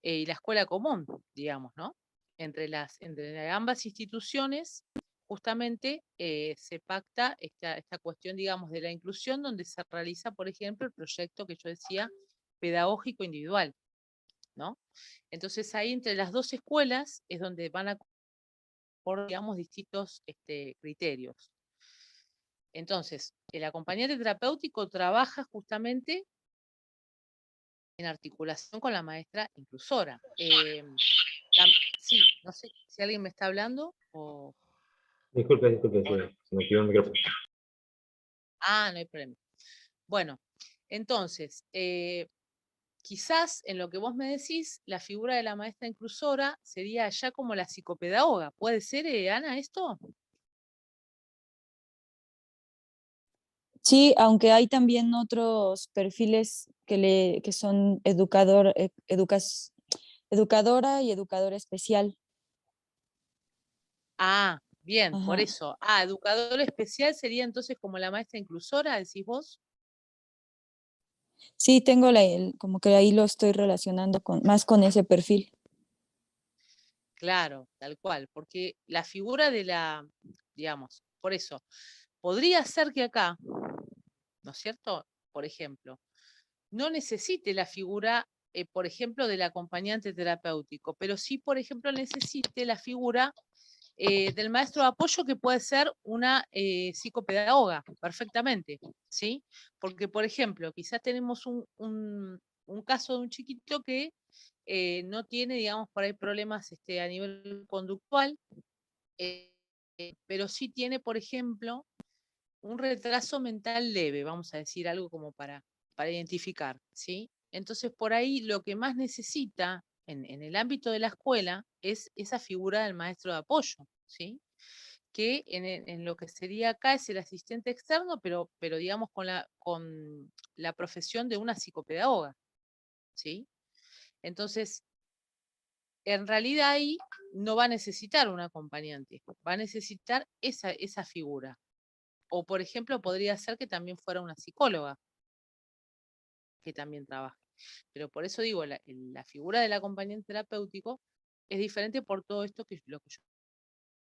y la escuela común, digamos, ¿no? Entre ambas instituciones, justamente se pacta esta cuestión, digamos, de la inclusión, donde se realiza, por ejemplo, el proyecto que yo decía, pedagógico individual, ¿no? Entonces ahí entre las dos escuelas es donde van a por, digamos, distintos criterios. Entonces, el acompañante terapéutico trabaja justamente en articulación con la maestra inclusora. Sí, no sé si alguien me está hablando o... Disculpe, o no. se me activó el micrófono. Ah, no hay problema. Bueno, entonces, quizás en lo que vos me decís, la figura de la maestra inclusora sería ya como la psicopedagoga. ¿Puede ser, Ana, esto? Sí, aunque hay también otros perfiles que son educadora y educadora especial. Ah, bien, por Ajá. eso. Ah, educador especial sería entonces como la maestra inclusora, decís vos. Sí, tengo como que ahí lo estoy relacionando más con ese perfil. Claro, tal cual, porque la figura de digamos, por eso, podría ser que acá, ¿no es cierto? Por ejemplo, no necesite la figura, por ejemplo, del acompañante terapéutico, pero sí, por ejemplo, necesite la figura del maestro de apoyo, que puede ser una psicopedagoga, perfectamente, ¿sí? Porque, por ejemplo, quizás tenemos un caso de un chiquito que no tiene, digamos, por ahí problemas a nivel conductual, pero sí tiene, por ejemplo, un retraso mental leve, vamos a decir algo como para identificar, ¿sí? Entonces, por ahí lo que más necesita en el ámbito de la escuela es esa figura del maestro de apoyo, ¿sí? Que en lo que sería acá es el asistente externo, pero digamos con la profesión de una psicopedagoga, ¿sí? Entonces, en realidad ahí no va a necesitar un acompañante, va a necesitar esa figura. O, por ejemplo, podría ser que también fuera una psicóloga que también trabaje. Pero por eso digo, la figura del acompañante terapéutico es diferente por todo esto lo que yo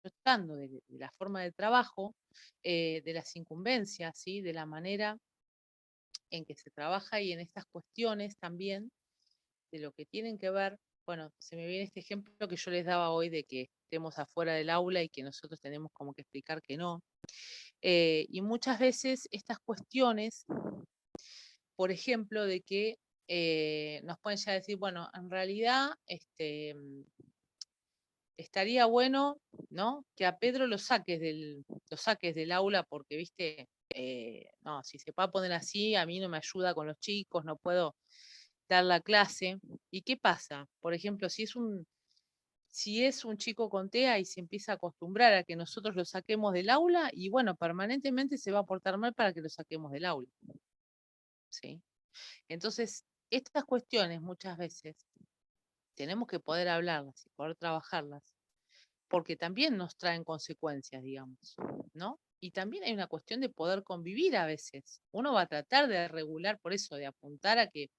estoy tratando, de la forma de trabajo, de las incumbencias, ¿sí? De la manera en que se trabaja y en estas cuestiones también de lo que tienen que ver. Bueno, se me viene este ejemplo que yo les daba hoy de que estemos afuera del aula y que nosotros tenemos como que explicar que no. Y muchas veces estas cuestiones, por ejemplo, de que nos pueden ya decir, bueno, en realidad estaría bueno, ¿no? Que a Pedro lo saques del aula porque, viste, no, si se va a poner así, a mí no me ayuda con los chicos, no puedo dar la clase. ¿Y qué pasa? Por ejemplo, si es un chico con TEA y se empieza a acostumbrar a que nosotros lo saquemos del aula, y bueno, permanentemente se va a portar mal para que lo saquemos del aula. ¿Sí? Entonces, estas cuestiones muchas veces tenemos que poder hablarlas y poder trabajarlas, porque también nos traen consecuencias, digamos, ¿no? Y también hay una cuestión de poder convivir a veces. Uno va a tratar de regular, por eso, de apuntar a que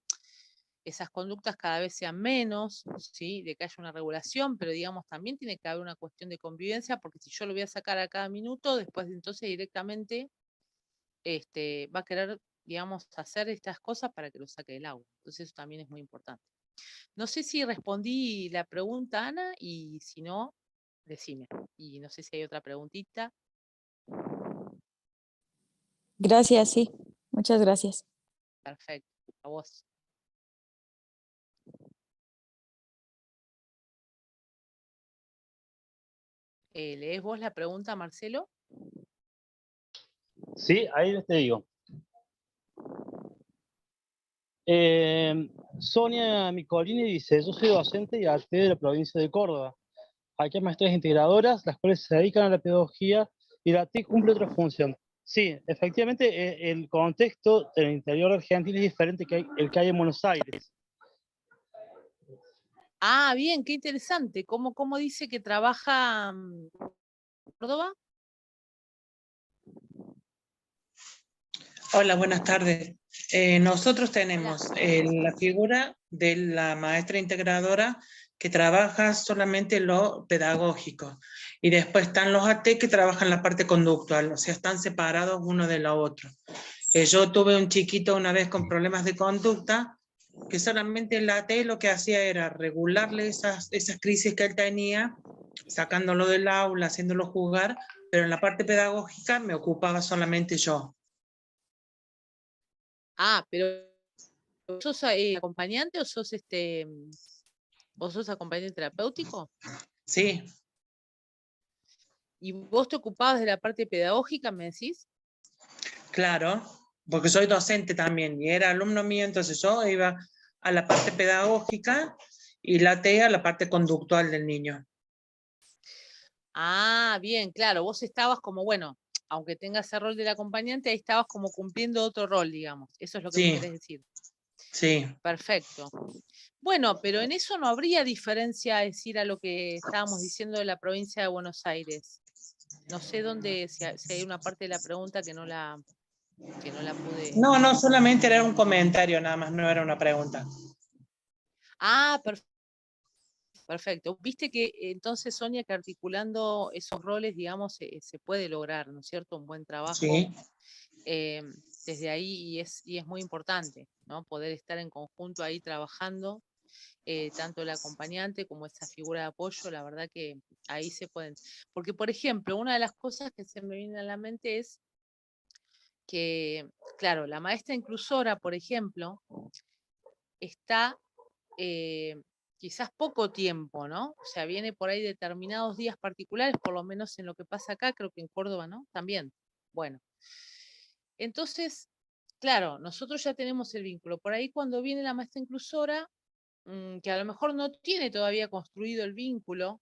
esas conductas cada vez sean menos, ¿sí? De que haya una regulación, pero digamos, también tiene que haber una cuestión de convivencia, porque si yo lo voy a sacar a cada minuto, después entonces directamente va a querer, digamos, hacer estas cosas para que lo saque del aula. Entonces eso también es muy importante. No sé si respondí la pregunta, Ana, y si no, decime. Y no sé si hay otra preguntita. Gracias, sí. Muchas gracias. Perfecto. A vos. ¿Lees vos la pregunta, Marcelo? Sí, ahí te digo. Sonia Micolini dice, yo soy docente y arte de la provincia de Córdoba. Aquí hay maestras integradoras, las cuales se dedican a la pedagogía y la TIC cumple otra función. Sí, efectivamente, el contexto del interior de Argentina es diferente que el que hay en Buenos Aires. Ah, bien, qué interesante. ¿Cómo dice que trabaja Córdoba? Hola, buenas tardes. Nosotros tenemos la figura de la maestra integradora que trabaja solamente lo pedagógico y después están los AT que trabajan la parte conductual, o sea, están separados uno de la otro. Yo tuve un chiquito una vez con problemas de conducta que solamente el AT lo que hacía era regularle esas crisis que él tenía, sacándolo del aula, haciéndolo jugar, pero en la parte pedagógica me ocupaba solamente yo. Ah, pero ¿sos acompañante o sos vos sos acompañante terapéutico? Sí, ¿Y vos te ocupabas de la parte pedagógica, me decís? claro, porque soy docente también y era alumno mío, entonces yo iba a la parte pedagógica y la TEA a la parte conductual del niño. Ah, bien, claro, vos estabas como, bueno, aunque tengas el rol del acompañante, ahí estabas como cumpliendo otro rol, digamos. Eso es lo que me Sí, querés decir. sí. Perfecto. Bueno, pero en eso no habría diferencia, es decir, a lo que estábamos diciendo de la provincia de Buenos Aires. No sé dónde, si hay una parte de la pregunta que no la pude. No, no, solamente era un comentario nada más, no era una pregunta. Ah, perfecto. Viste que entonces, Sonia, que articulando esos roles, digamos, se puede lograr, ¿no es cierto? Un buen trabajo Sí, desde ahí y es muy importante, ¿no? Poder estar en conjunto ahí trabajando, tanto el acompañante como esa figura de apoyo, la verdad que ahí se pueden. Porque, por ejemplo, una de las cosas que se me viene a la mente es que, claro, la maestra inclusora, por ejemplo, está quizás poco tiempo, ¿no? O sea, viene por ahí determinados días particulares, por lo menos en lo que pasa acá, creo que en Córdoba, ¿no? También. Bueno. Entonces, claro, nosotros ya tenemos el vínculo. Por ahí cuando viene la maestra inclusora, que a lo mejor no tiene todavía construido el vínculo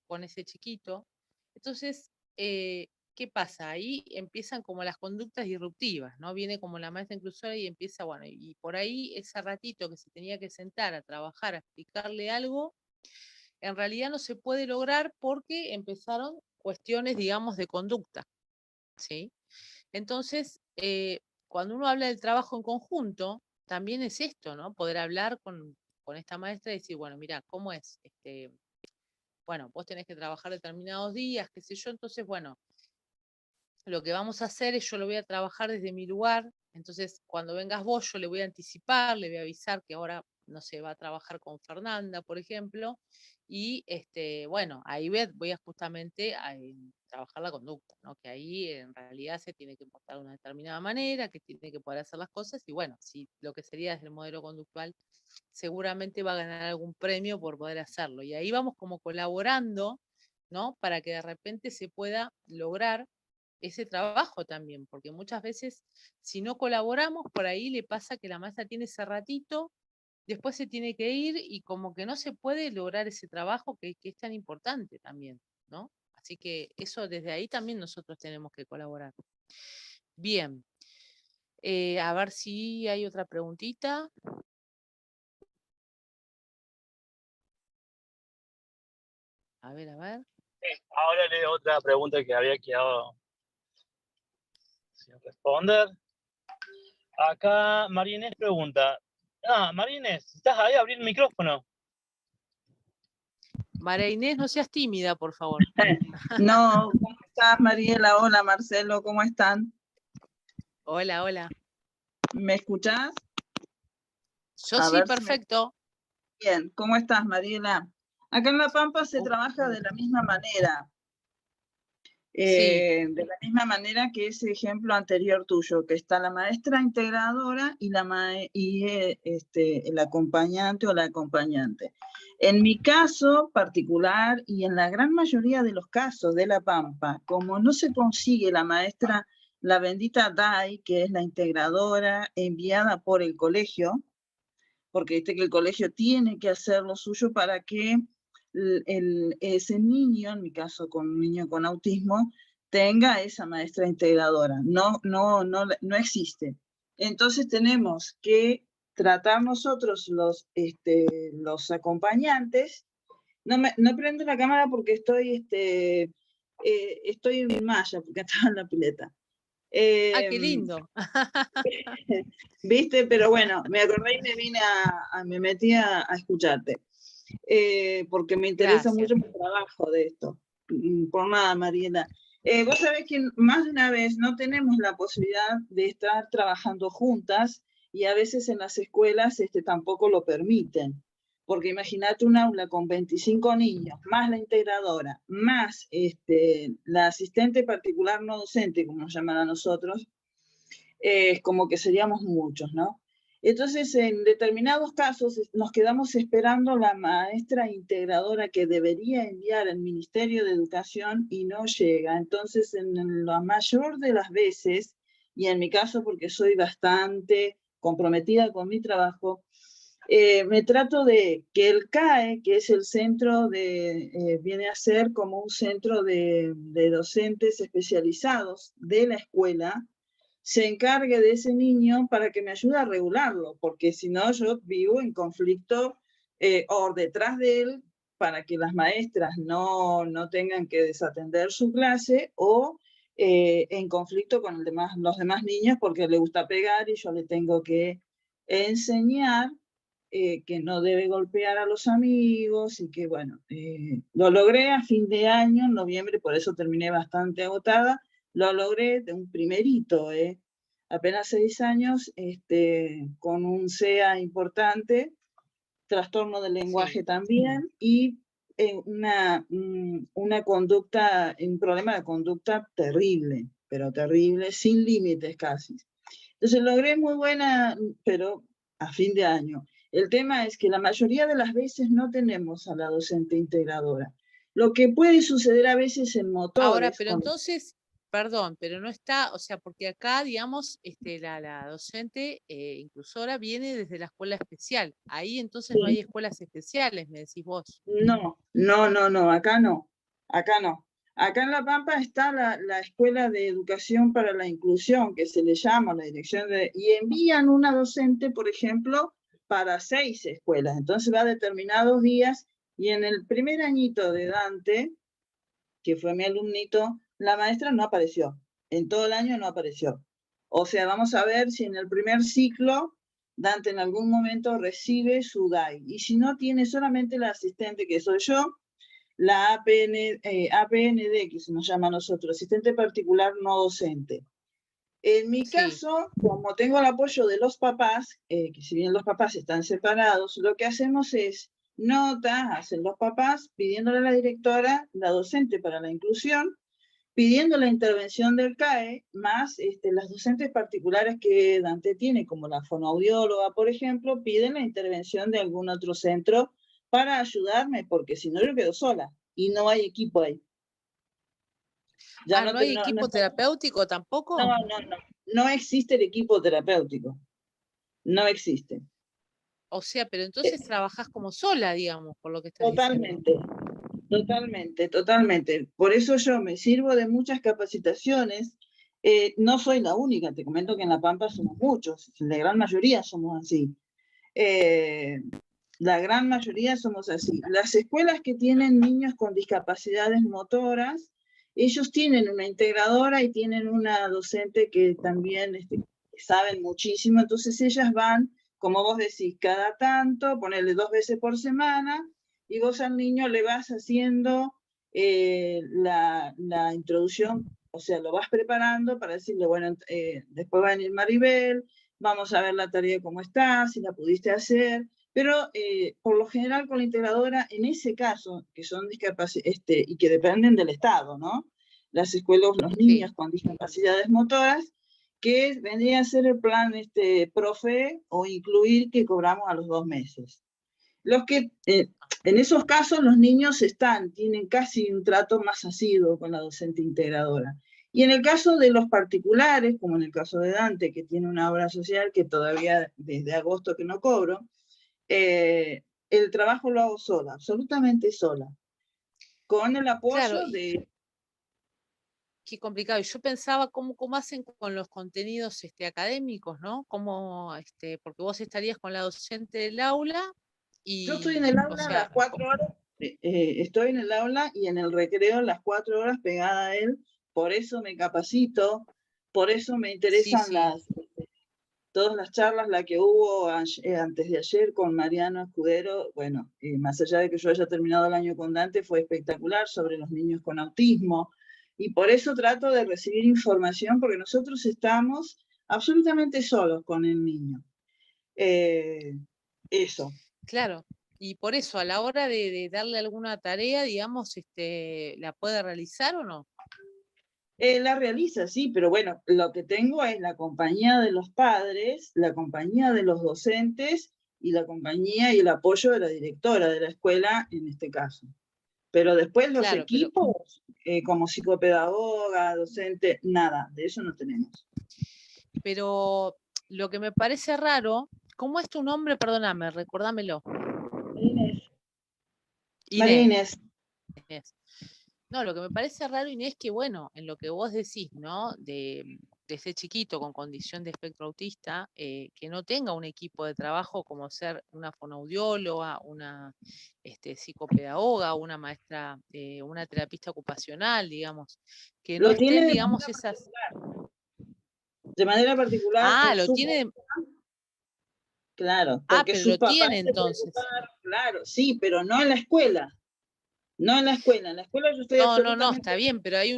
con ese chiquito, entonces, ¿qué pasa? Ahí empiezan como las conductas disruptivas, ¿no? Viene como la maestra inclusora y empieza, bueno, y por ahí ese ratito que se tenía que sentar a trabajar, a explicarle algo, en realidad no se puede lograr porque empezaron cuestiones, digamos, de conducta, ¿sí? Entonces, cuando uno habla del trabajo en conjunto, también es esto, ¿no? Poder hablar con esta maestra y decir, bueno, mira, ¿cómo es? Bueno, vos tenés que trabajar determinados días, qué sé yo, entonces, bueno, lo que vamos a hacer es yo lo voy a trabajar desde mi lugar, entonces cuando vengas vos yo le voy a anticipar, le voy a avisar que ahora, no sé, va a trabajar con Fernanda, por ejemplo, y bueno, ahí voy a justamente a trabajar la conducta, ¿no? Que ahí en realidad se tiene que portar de una determinada manera, que tiene que poder hacer las cosas, y bueno, si lo que sería desde el modelo conductual seguramente va a ganar algún premio por poder hacerlo. Y ahí vamos como colaborando, ¿no? Para que de repente se pueda lograr ese trabajo también, porque muchas veces si no colaboramos, por ahí le pasa que la maestra tiene ese ratito, después se tiene que ir y como que no se puede lograr ese trabajo que es tan importante también, ¿no? Así que eso desde ahí también nosotros tenemos que colaborar. Bien, a ver si hay otra preguntita. A ver, a ver. Ahora leo otra pregunta que había quedado sin responder. Acá María Inés pregunta. María Inés, ¿estás ahí? Abrí el micrófono. María Inés, no seas tímida, por favor. No, ¿cómo estás, Mariela? Hola, Marcelo, ¿cómo están? Hola, hola. ¿Me escuchás? Yo A sí, ver si perfecto. Bien, ¿cómo estás, Mariela? Acá en La Pampa se Oh, trabaja de la misma manera. sí, De la misma manera que ese ejemplo anterior tuyo, que está la maestra integradora y el acompañante o la acompañante. En mi caso particular y en la gran mayoría de los casos de La Pampa, como no se consigue la maestra, la bendita DAI, que es la integradora enviada por el colegio, porque que el colegio tiene que hacer lo suyo para que ese niño, en mi caso con un niño con autismo, tenga esa maestra integradora. No existe. Entonces tenemos que tratar nosotros los acompañantes. No prendo la cámara porque estoy en malla, porque estaba en la pileta. qué lindo. ¿Viste? Pero bueno, me acordé y me metí a escucharte. Porque me interesa Gracias. mucho el trabajo de esto. Por nada, Mariela. Vos sabés que más de una vez no tenemos la posibilidad de estar trabajando juntas y a veces en las escuelas tampoco lo permiten. porque imagínate un aula con 25 niños, más la integradora, más la asistente particular no docente, como nos llaman a nosotros, es como que seríamos muchos, ¿no? Entonces, en determinados casos nos quedamos esperando la maestra integradora que debería enviar el Ministerio de Educación y no llega. Entonces, en la mayor de las veces, y en mi caso porque soy bastante comprometida con mi trabajo, me trato de que el CAE, que es el centro viene a ser como un centro de docentes especializados de la escuela, se encargue de ese niño para que me ayude a regularlo, porque si no yo vivo en conflicto o detrás de él para que las maestras no tengan que desatender su clase, o en conflicto con los demás niños porque le gusta pegar y yo le tengo que enseñar que no debe golpear a los amigos y que bueno, lo logré a fin de año, en noviembre, por eso terminé bastante agotada. Lo logré de un primerito, apenas 6 años, con un CEA importante, trastorno del lenguaje también, y una conducta, un problema de conducta terrible, pero terrible, sin límites casi. Entonces logré muy buena, pero a fin de año. El tema es que la mayoría de las veces no tenemos a la docente integradora. Lo que puede suceder a veces en motores. Ahora, pero entonces, perdón, pero no está, o sea, porque acá, digamos, la docente inclusora viene desde la escuela especial. Ahí entonces no hay escuelas especiales, me decís vos. No, acá no, acá no. Acá en La Pampa está la Escuela de Educación para la Inclusión, que se le llama la dirección y envían una docente, por ejemplo, para 6 escuelas. Entonces va a determinados días, y en el primer añito de Dante, que fue mi alumnito, la maestra no apareció. En todo el año no apareció. O sea, vamos a ver si en el primer ciclo Dante en algún momento recibe su DAI. Y si no, tiene solamente la asistente, que soy yo, la APND, que se nos llama a nosotros, asistente particular no docente. En mi caso, como tengo el apoyo de los papás, que si bien los papás están separados, lo que hacemos es notas, hacen los papás, pidiéndole a la directora, la docente para la inclusión, pidiendo la intervención del CAE, más las docentes particulares que Dante tiene, como la fonoaudióloga, por ejemplo, piden la intervención de algún otro centro para ayudarme, porque si no yo quedo sola y no hay equipo ahí. ¿No hay equipo terapéutico tampoco? No existe el equipo terapéutico. No existe. O sea, pero entonces trabajás como sola, digamos, por lo que estás diciendo. Totalmente. Por eso yo me sirvo de muchas capacitaciones. No soy la única, te comento que en La Pampa somos muchos, la gran mayoría somos así. La gran mayoría somos así. Las escuelas que tienen niños con discapacidades motoras, ellos tienen una integradora y tienen una docente que también saben muchísimo, entonces ellas van, como vos decís, cada tanto, ponerle 2 veces por semana, y vos al niño le vas haciendo la introducción, o sea, lo vas preparando para decirle, bueno, después va a venir Maribel, vamos a ver la tarea cómo está, si la pudiste hacer, pero por lo general con la integradora, en ese caso, que son discapacidades, y que dependen del Estado, ¿no? Las escuelas, los niños con discapacidades motoras, que vendría a ser el plan profe o incluir, que cobramos a los 2 meses. Los que, en esos casos los niños tienen casi un trato más asiduo con la docente integradora. Y en el caso de los particulares, como en el caso de Dante, que tiene una obra social que todavía desde agosto que no cobro, el trabajo lo hago sola, absolutamente sola, con el apoyo de... Qué complicado. Y yo pensaba cómo hacen con los contenidos académicos, ¿no? Porque vos estarías con la docente del aula y... Yo estoy en el aula las 4 horas, estoy en el aula y en el recreo las 4 horas pegada a él, por eso me capacito, por eso me interesan todas las charlas, la que hubo antes de ayer con Mariano Escudero, bueno, más allá de que yo haya terminado el año con Dante, fue espectacular, sobre los niños con autismo, y por eso trato de recibir información, porque nosotros estamos absolutamente solos con el niño. Eso. Claro. Y por eso, a la hora de darle alguna tarea, digamos, ¿la puede realizar o no? La realiza, sí, pero bueno, lo que tengo es la compañía de los padres, la compañía de los docentes y la compañía y el apoyo de la directora de la escuela en este caso. Pero después los Claro, pero, equipos, como psicopedagoga, docente, nada, de eso no tenemos. pero lo que me parece raro, ¿cómo es tu nombre? Perdóname, recordámelo. Inés. María Inés. Inés. Inés. No, lo que me parece raro, Inés, que bueno, en lo que vos decís, ¿no? De ese chiquito con condición de espectro autista, que no tenga un equipo de trabajo como ser una fonoaudióloga, una psicopedagoga, una maestra, una terapista ocupacional, digamos, que no Lo tiene estén, de digamos, manera esas... particular. De manera particular Ah, en lo su tiene... claro, Ah, porque pero sus lo papás tiene se entonces. preocuparon, claro, sí, pero no en la escuela. No en la escuela. En la escuela yo estoy No, absolutamente... está bien, pero hay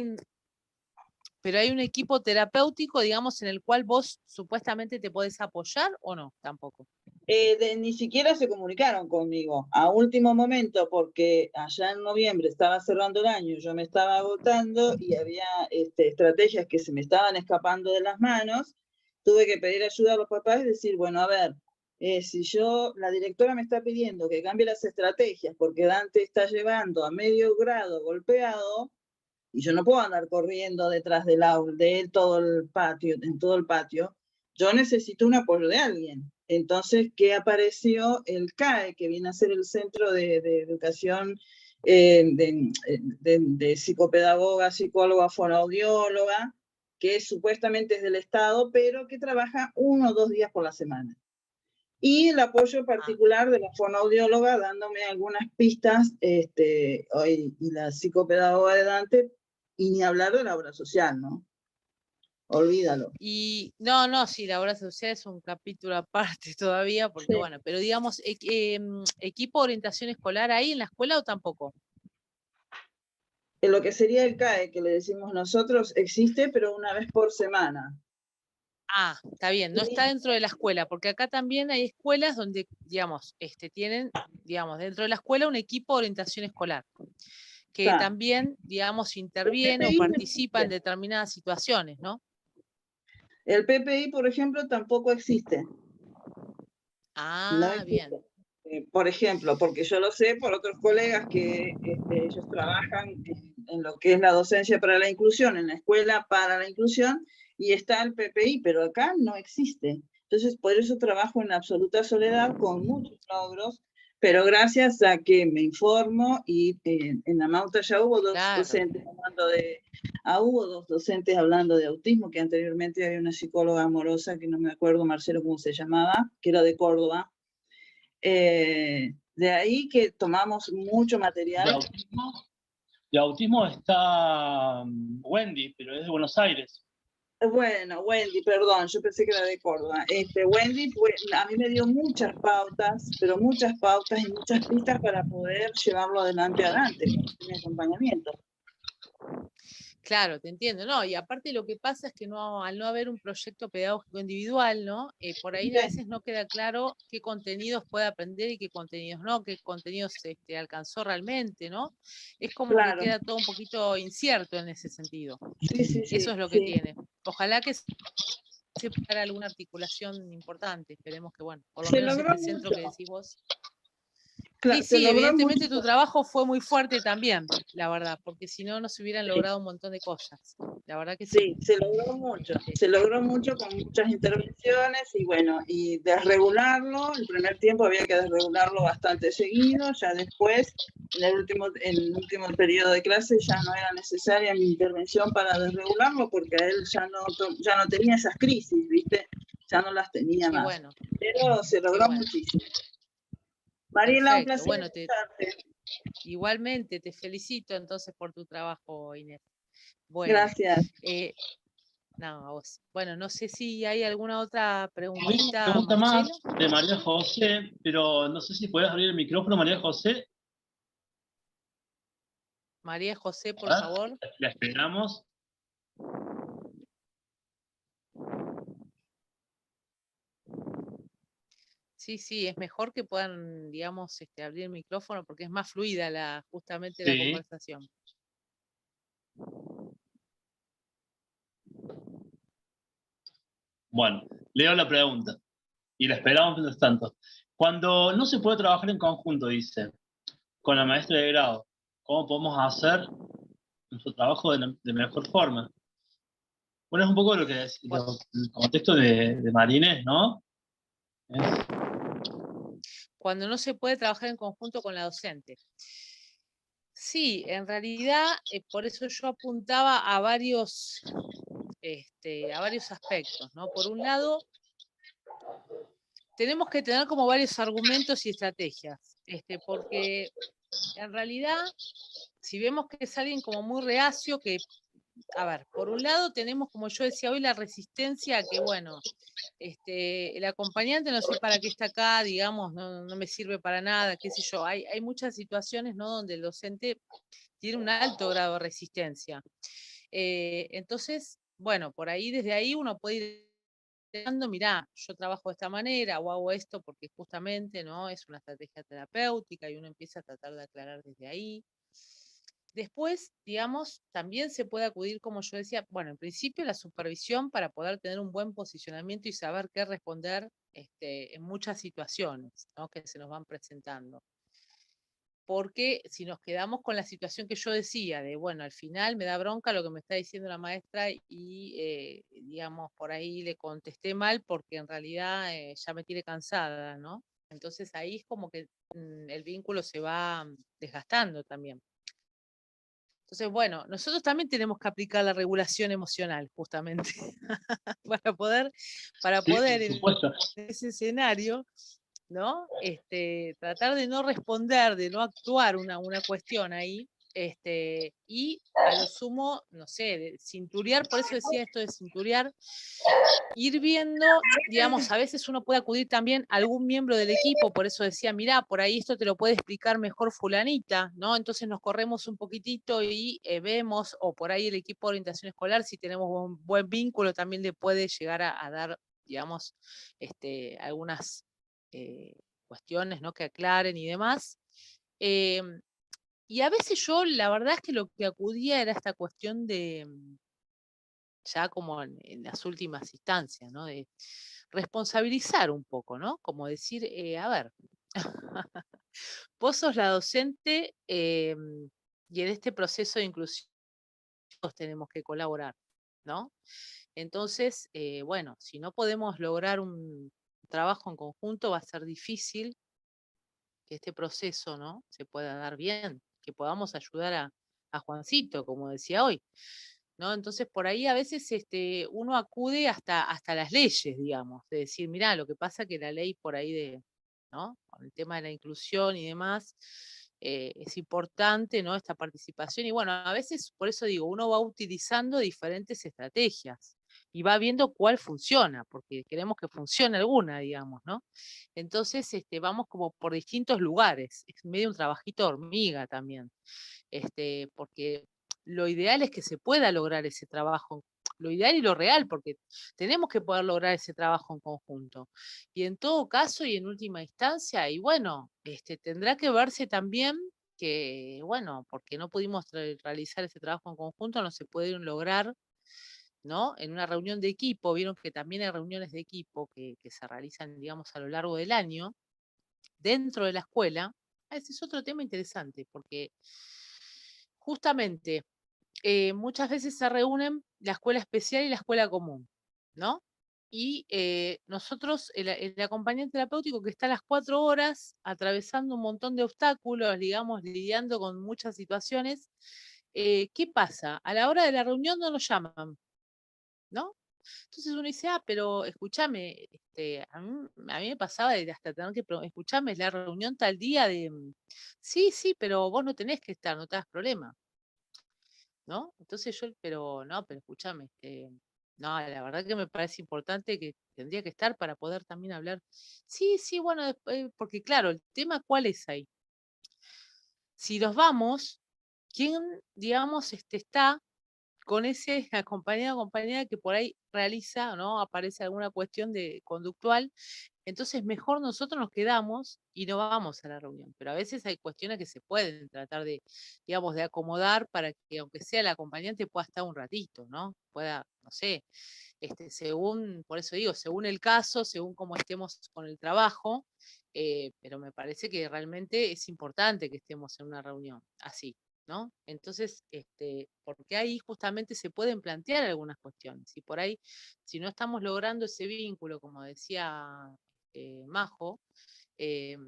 un equipo terapéutico, digamos, en el cual vos supuestamente te podés apoyar o no, tampoco. Ni siquiera se comunicaron conmigo a último momento porque allá en noviembre estaba cerrando el año, yo me estaba agotando y había estrategias que se me estaban escapando de las manos. Tuve que pedir ayuda a los papás y decir, bueno, a ver, si la directora me está pidiendo que cambie las estrategias porque Dante está llevando a medio grado golpeado y yo no puedo andar corriendo detrás del aula, de él todo el patio, en todo el patio, yo necesito un apoyo de alguien. Entonces, ¿qué apareció? El CAE, que viene a ser el Centro de Educación de Psicopedagoga, Psicóloga, Fonoaudióloga, que supuestamente es del Estado, pero que trabaja 1 o 2 días por la semana. Y el apoyo particular de la fonoaudióloga dándome algunas pistas, y la psicopedagoga de Dante, y ni hablar de la obra social, ¿no? Olvídalo. Y no, sí, la obra social es un capítulo aparte todavía, porque Sí. bueno, pero digamos, ¿equipo de orientación escolar ahí en la escuela o tampoco? En lo que sería el CAE, que le decimos nosotros, existe, pero una vez por semana. Ah, está bien, no está dentro de la escuela, porque acá también hay escuelas donde, digamos, tienen, digamos, dentro de la escuela un equipo de orientación escolar, que Está. también, digamos, El interviene o PPI no participa en existe. determinadas situaciones, ¿no? El PPI, por ejemplo, tampoco existe. No Ah, bien. existe. Por ejemplo, porque yo lo sé por otros colegas que ellos trabajan en lo que es la docencia para la inclusión, en la escuela para la inclusión, y está el PPI, pero acá no existe. Entonces, por eso trabajo en absoluta soledad con muchos logros, pero gracias a que me informo y en la Mauta ya hubo Claro. hubo dos docentes hablando de autismo, que anteriormente había una psicóloga amorosa, que no me acuerdo, Marcelo, cómo se llamaba, que era de Córdoba. De ahí que tomamos mucho material. De autismo está Wendy, pero es de Buenos Aires. Bueno, Wendy, perdón, yo pensé que era de Córdoba. Wendy a mí me dio muchas pautas, pero muchas pautas y muchas pistas para poder llevarlo adelante mi acompañamiento. Claro, te entiendo, ¿no? Y aparte lo que pasa es que al no haber un proyecto pedagógico individual, ¿no? Por ahí a veces no queda claro qué contenidos puede aprender y qué contenidos no, qué contenidos alcanzó realmente, ¿no? Es como que Claro. queda todo un poquito incierto en ese sentido. Sí, Eso es lo que tiene. Ojalá que se pueda alguna articulación importante. Esperemos que, bueno, por lo Se menos logró este centro mucho. que decís vos. Claro, se Sí, logró mucho. evidentemente tu trabajo fue muy fuerte también, la verdad, porque si no, no se hubieran logrado un montón de cosas. La verdad que sí. Sí, se logró mucho con muchas intervenciones y bueno, y desregularlo, el primer tiempo había que desregularlo bastante seguido, ya después, en el último periodo de clase ya no era necesaria mi intervención para desregularlo porque él ya no tenía esas crisis, ¿viste? Ya no las tenía Qué más. bueno. Pero se Qué logró bueno. muchísimo. Mariela, un Perfecto. placer Bueno, escucharte. igualmente te felicito entonces por tu trabajo, Inés. Bueno, Gracias. no, a vos. Bueno, no sé si hay alguna otra Hay una preguntita, pregunta más Marcelo. de María José, pero no sé si puedes abrir el micrófono, María José. María José, por A ver, favor. la esperamos. Sí, sí, es mejor que puedan, digamos, abrir el micrófono porque es más fluida justamente la Sí. conversación. Bueno, leo la pregunta y la esperamos mientras tanto. Cuando no se puede trabajar en conjunto, dice, con la maestra de grado, ¿cómo podemos hacer nuestro trabajo de mejor forma? Bueno, es un poco lo que es el contexto de Marinés, ¿no? Cuando no se puede trabajar en conjunto con la docente. Sí, en realidad, por eso yo apuntaba a varios aspectos, ¿no? Por un lado, tenemos que tener como varios argumentos y estrategias, porque en realidad, si vemos que es alguien como muy reacio, que, a ver, por un lado tenemos, como yo decía hoy, la resistencia a que, bueno, el acompañante no sé para qué está acá, digamos, no me sirve para nada, qué sé yo. Hay muchas situaciones, ¿no?, donde el docente tiene un alto grado de resistencia. Entonces, bueno, por ahí, desde ahí uno puede ir dando, mirá, yo trabajo de esta manera o hago esto porque justamente, ¿no?, es una estrategia terapéutica y uno empieza a tratar de aclarar desde ahí. Después, digamos, también se puede acudir, como yo decía, bueno, en principio la supervisión para poder tener un buen posicionamiento y saber qué responder en muchas situaciones, ¿no?, que se nos van presentando. Porque si nos quedamos con la situación que yo decía, de bueno, al final me da bronca lo que me está diciendo la maestra y, digamos, por ahí le contesté mal porque en realidad ya me tiene cansada, ¿no? Entonces ahí es como que el vínculo se va desgastando también. Entonces, bueno, nosotros también tenemos que aplicar la regulación emocional, justamente, para poder Sí, por supuesto. en ese escenario, ¿no? Tratar de no responder, de no actuar una cuestión ahí, y a lo sumo, no sé, de cinturear, por eso decía esto de cinturear, ir viendo, digamos, a veces uno puede acudir también a algún miembro del equipo, por eso decía, mirá, por ahí esto te lo puede explicar mejor fulanita, ¿no? Entonces nos corremos un poquitito y vemos, o por ahí el equipo de orientación escolar, si tenemos un buen vínculo, también le puede llegar a dar, digamos, algunas cuestiones, ¿no?, que aclaren y demás. Y a veces yo, la verdad es que lo que acudía era esta cuestión de, ya como en las últimas instancias, ¿no?, de responsabilizar un poco, ¿no? Como decir, a ver, vos sos la docente y en este proceso de inclusión todos tenemos que colaborar, ¿no? Entonces, bueno, si no podemos lograr un trabajo en conjunto, va a ser difícil que este proceso, ¿no?, se pueda dar bien, que podamos ayudar a Juancito, como decía hoy, ¿no? Entonces, por ahí a veces uno acude hasta las leyes, digamos, de decir, mirá, lo que pasa que la ley por ahí ¿no?, con el tema de la inclusión y demás, es importante, ¿no?, esta participación. Y bueno, a veces, por eso digo, uno va utilizando diferentes estrategias y va viendo cuál funciona, porque queremos que funcione alguna, digamos, ¿no? Entonces, vamos como por distintos lugares, es medio un trabajito de hormiga también, porque lo ideal es que se pueda lograr ese trabajo, lo ideal y lo real, porque tenemos que poder lograr ese trabajo en conjunto. Y en todo caso, y en última instancia, y bueno, tendrá que verse también que, bueno, porque no pudimos realizar ese trabajo en conjunto, no se pudieron lograr, ¿no?, en una reunión de equipo. Vieron que también hay reuniones de equipo que se realizan, digamos, a lo largo del año, dentro de la escuela. Ese es otro tema interesante, porque justamente muchas veces se reúnen la escuela especial y la escuela común, ¿no? Y nosotros, el acompañante terapéutico que está a las 4 horas atravesando un montón de obstáculos, digamos, lidiando con muchas situaciones, ¿qué pasa? A la hora de la reunión no nos llaman, ¿no? Entonces uno dice, pero escúchame, a mí me pasaba de hasta tener que, escúchame, es la reunión tal día sí, sí, pero vos no tenés que estar, no te das problema, ¿no? Entonces yo, pero no, pero escúchame, no, la verdad que me parece importante que tendría que estar para poder también hablar. Sí, sí, bueno, porque claro, el tema cuál es ahí. Si nos vamos, ¿quién, digamos, está con ese acompañado o acompañada que por ahí realiza, ¿no? Aparece alguna cuestión de conductual, entonces mejor nosotros nos quedamos y no vamos a la reunión. Pero a veces hay cuestiones que se pueden tratar de, digamos, de acomodar para que aunque sea el acompañante pueda estar un ratito, ¿no? Pueda, no sé, según, por eso digo, según el caso, según cómo estemos con el trabajo, pero me parece que realmente es importante que estemos en una reunión así, ¿no? Entonces, porque ahí justamente se pueden plantear algunas cuestiones. Y por ahí, si no estamos logrando ese vínculo, como decía Majo, eh,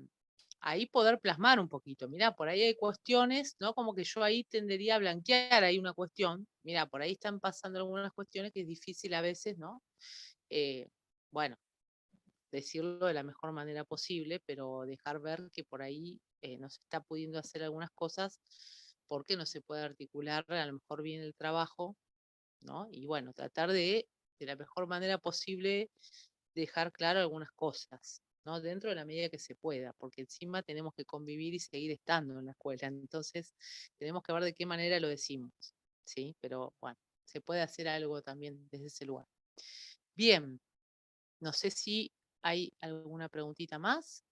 ahí poder plasmar un poquito. Mirá, por ahí hay cuestiones, ¿no? Como que yo ahí tendería a blanquear ahí una cuestión. Mirá, por ahí están pasando algunas cuestiones que es difícil a veces, ¿no? Bueno, decirlo de la mejor manera posible, pero dejar ver que por ahí no se está pudiendo hacer algunas cosas porque no se puede articular a lo mejor bien el trabajo, ¿no? Y bueno, tratar de la mejor manera posible, dejar claro algunas cosas, ¿no? Dentro de la medida que se pueda, porque encima tenemos que convivir y seguir estando en la escuela, entonces tenemos que ver de qué manera lo decimos, ¿sí? Pero bueno, se puede hacer algo también desde ese lugar. Bien, no sé si hay alguna preguntita más.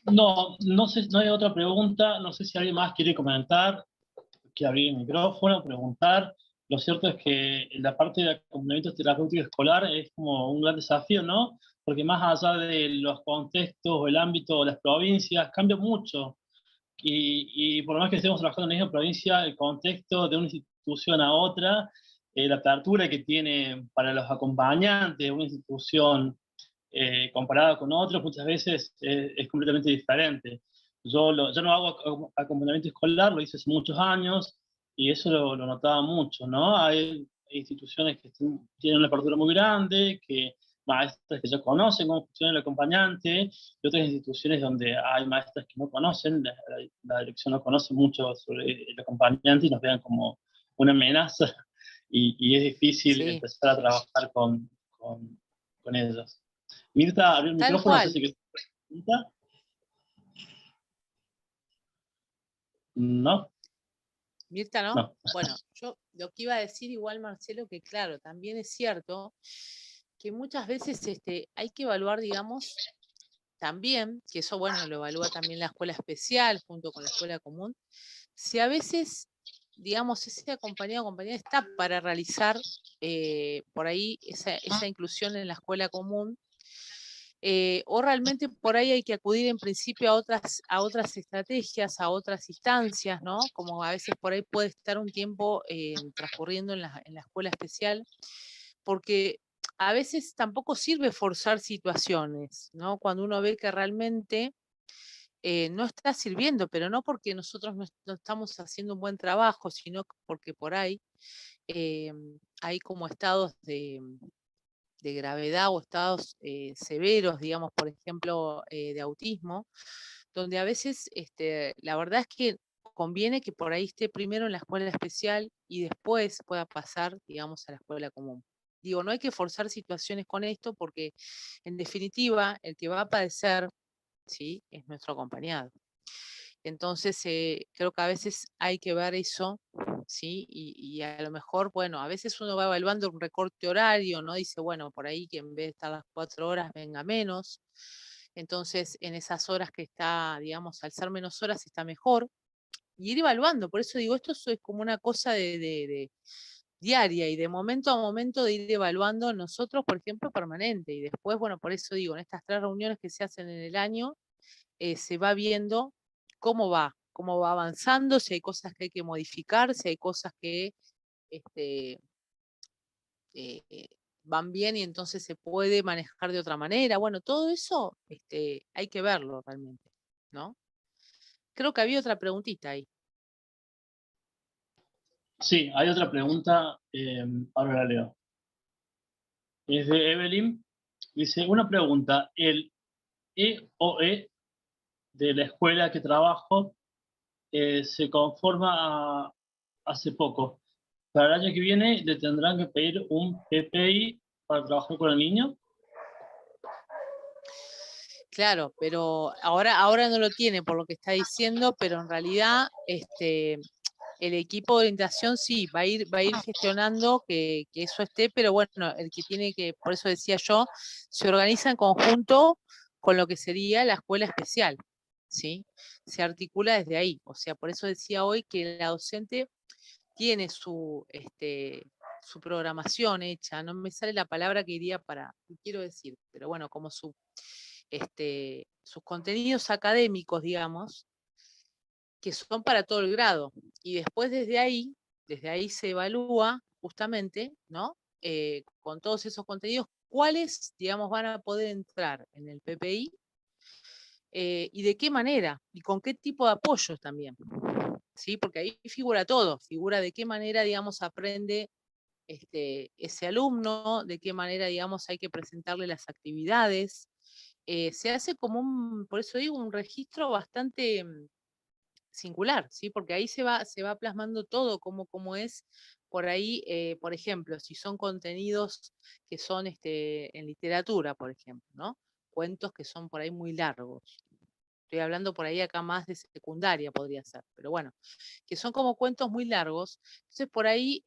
No, no sé, no hay otra pregunta. No sé si alguien más quiere comentar, que abrir el micrófono, preguntar. Lo cierto es que la parte de acompañamiento terapéutico escolar es como un gran desafío, ¿no? Porque más allá de los contextos o el ámbito o las provincias, cambia mucho. Y por más que estemos trabajando en la misma provincia, el contexto de una institución a otra, la apertura que tiene para los acompañantes de una institución comparada con otros, muchas veces es completamente diferente. Yo no hago acompañamiento escolar, lo hice hace muchos años, y eso lo notaba mucho, ¿no? Hay instituciones que tienen una apertura muy grande, que maestras que ya conocen cómo funciona el acompañante, y otras instituciones donde hay maestras que no conocen, la dirección no conoce mucho sobre el acompañante y nos vean como una amenaza, y es difícil Sí, empezar a trabajar con ellos. Mirta, abrió el tal micrófono, no sé cual. si quieres pregunta. No, Mirta, ¿no? no. Bueno, yo lo que iba a decir igual, Marcelo, que claro, también es cierto que muchas veces hay que evaluar, digamos, también, que eso, bueno, lo evalúa también la escuela especial junto con la escuela común, si a veces, digamos, ese acompañado o acompañada está para realizar por ahí esa inclusión en la escuela común, o realmente por ahí hay que acudir en principio a otras estrategias, a otras instancias, ¿no? Como a veces por ahí puede estar un tiempo transcurriendo en la escuela especial, porque a veces tampoco sirve forzar situaciones, ¿no? Cuando uno ve que realmente no está sirviendo, pero no porque nosotros no estamos haciendo un buen trabajo, sino porque por ahí hay como estados de gravedad o estados severos, digamos, por ejemplo, de autismo, donde a veces la verdad es que conviene que por ahí esté primero en la escuela especial y después pueda pasar, digamos, a la escuela común. Digo, no hay que forzar situaciones con esto porque, en definitiva, el que va a padecer, ¿sí?, es nuestro acompañado. Entonces, creo que a veces hay que ver eso, ¿sí? Y a lo mejor, bueno, a veces uno va evaluando un recorte horario, ¿no? Dice, bueno, por ahí que en vez de estar las 4 horas venga menos. Entonces, en esas horas que está, digamos, al ser menos horas está mejor. Y ir evaluando, por eso digo, esto es como una cosa de diaria y de momento a momento de ir evaluando nosotros, por ejemplo, permanente. Y después, bueno, por eso digo, en estas 3 reuniones que se hacen en el año, se va viendo cómo va avanzando, si hay cosas que hay que modificar, si hay cosas que este, van bien y entonces se puede manejar de otra manera. Bueno, todo eso hay que verlo realmente, ¿no? Creo que había otra preguntita ahí. Sí, hay otra pregunta, ahora la leo. Es de Evelyn. Dice, una pregunta, el EOE de la escuela que trabajo se conforma hace poco. Para el año que viene le tendrán que pedir un PPI para trabajar con el niño. Claro, pero ahora no lo tiene por lo que está diciendo, pero en realidad el equipo de orientación sí, va a ir gestionando que eso esté, pero bueno, el que tiene que, por eso decía yo, se organiza en conjunto con lo que sería la escuela especial, ¿sí? Se articula desde ahí, o sea, por eso decía hoy que la docente tiene su programación hecha, no me sale la palabra que iría para, ¿qué quiero decir? Pero bueno, como sus contenidos académicos, digamos, que son para todo el grado. Y después desde ahí se evalúa justamente, ¿no? Con todos esos contenidos, cuáles, digamos, van a poder entrar en el PPI y de qué manera y con qué tipo de apoyos también. ¿Sí? Porque ahí figura todo, figura de qué manera, digamos, aprende ese alumno, de qué manera, digamos, hay que presentarle las actividades. Se hace como por eso digo, un registro bastante singular, ¿sí? Porque ahí se va plasmando todo, cómo es por ahí, por ejemplo, si son contenidos que son en literatura, por ejemplo, ¿no? Cuentos que son por ahí muy largos. Estoy hablando por ahí acá más de secundaria podría ser, pero bueno, que son como cuentos muy largos. Entonces por ahí,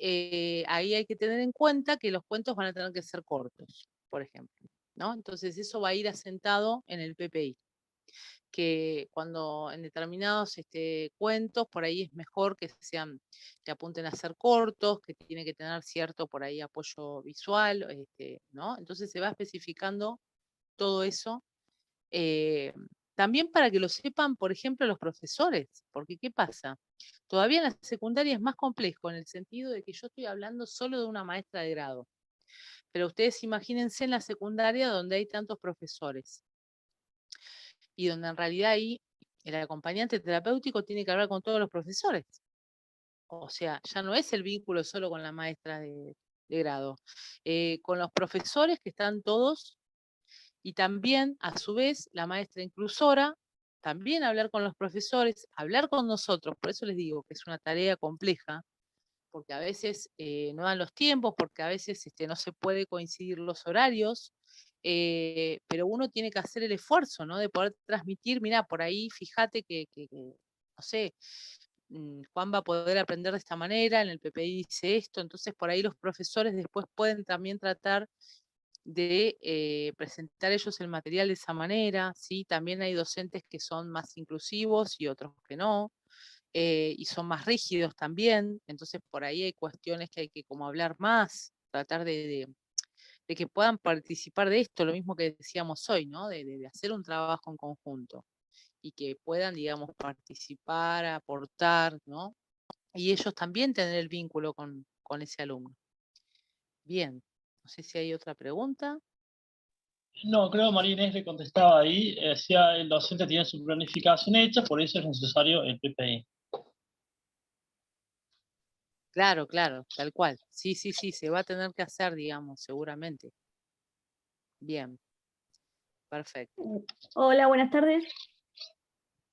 ahí hay que tener en cuenta que los cuentos van a tener que ser cortos, por ejemplo, ¿no? Entonces eso va a ir asentado en el PPI, que cuando en determinados cuentos, por ahí es mejor que apunten a ser cortos, que tiene que tener cierto por ahí apoyo visual, ¿no? Entonces se va especificando todo eso. También para que lo sepan, por ejemplo, los profesores, porque ¿qué pasa? Todavía en la secundaria es más complejo en el sentido de que yo estoy hablando solo de una maestra de grado, pero ustedes imagínense en la secundaria donde hay tantos profesores y donde en realidad ahí el acompañante terapéutico tiene que hablar con todos los profesores. O sea, ya no es el vínculo solo con la maestra de grado, con los profesores que están todos. Y también, a su vez, la maestra inclusora, también hablar con los profesores, hablar con nosotros, por eso les digo que es una tarea compleja, porque a veces no dan los tiempos, porque a veces no se puede coincidir los horarios, pero uno tiene que hacer el esfuerzo, ¿no? De poder transmitir, mira, por ahí fíjate que, no sé, Juan va a poder aprender de esta manera, en el PPI dice esto, entonces por ahí los profesores después pueden también tratar de presentar ellos el material de esa manera, ¿sí? También hay docentes que son más inclusivos y otros que no, y son más rígidos también, entonces por ahí hay cuestiones que hay que como hablar más, tratar de que puedan participar de esto, lo mismo que decíamos hoy, ¿no? De hacer un trabajo en conjunto y que puedan, digamos, participar, aportar, ¿no? Y ellos también tener el vínculo con ese alumno. Bien, no sé si hay otra pregunta. No, creo que María Inés le contestaba ahí, decía el docente tiene su planificación hecha, por eso es necesario el PPI. Claro, claro, tal cual. Sí, sí, sí, se va a tener que hacer, digamos, seguramente. Bien, perfecto. Hola, buenas tardes.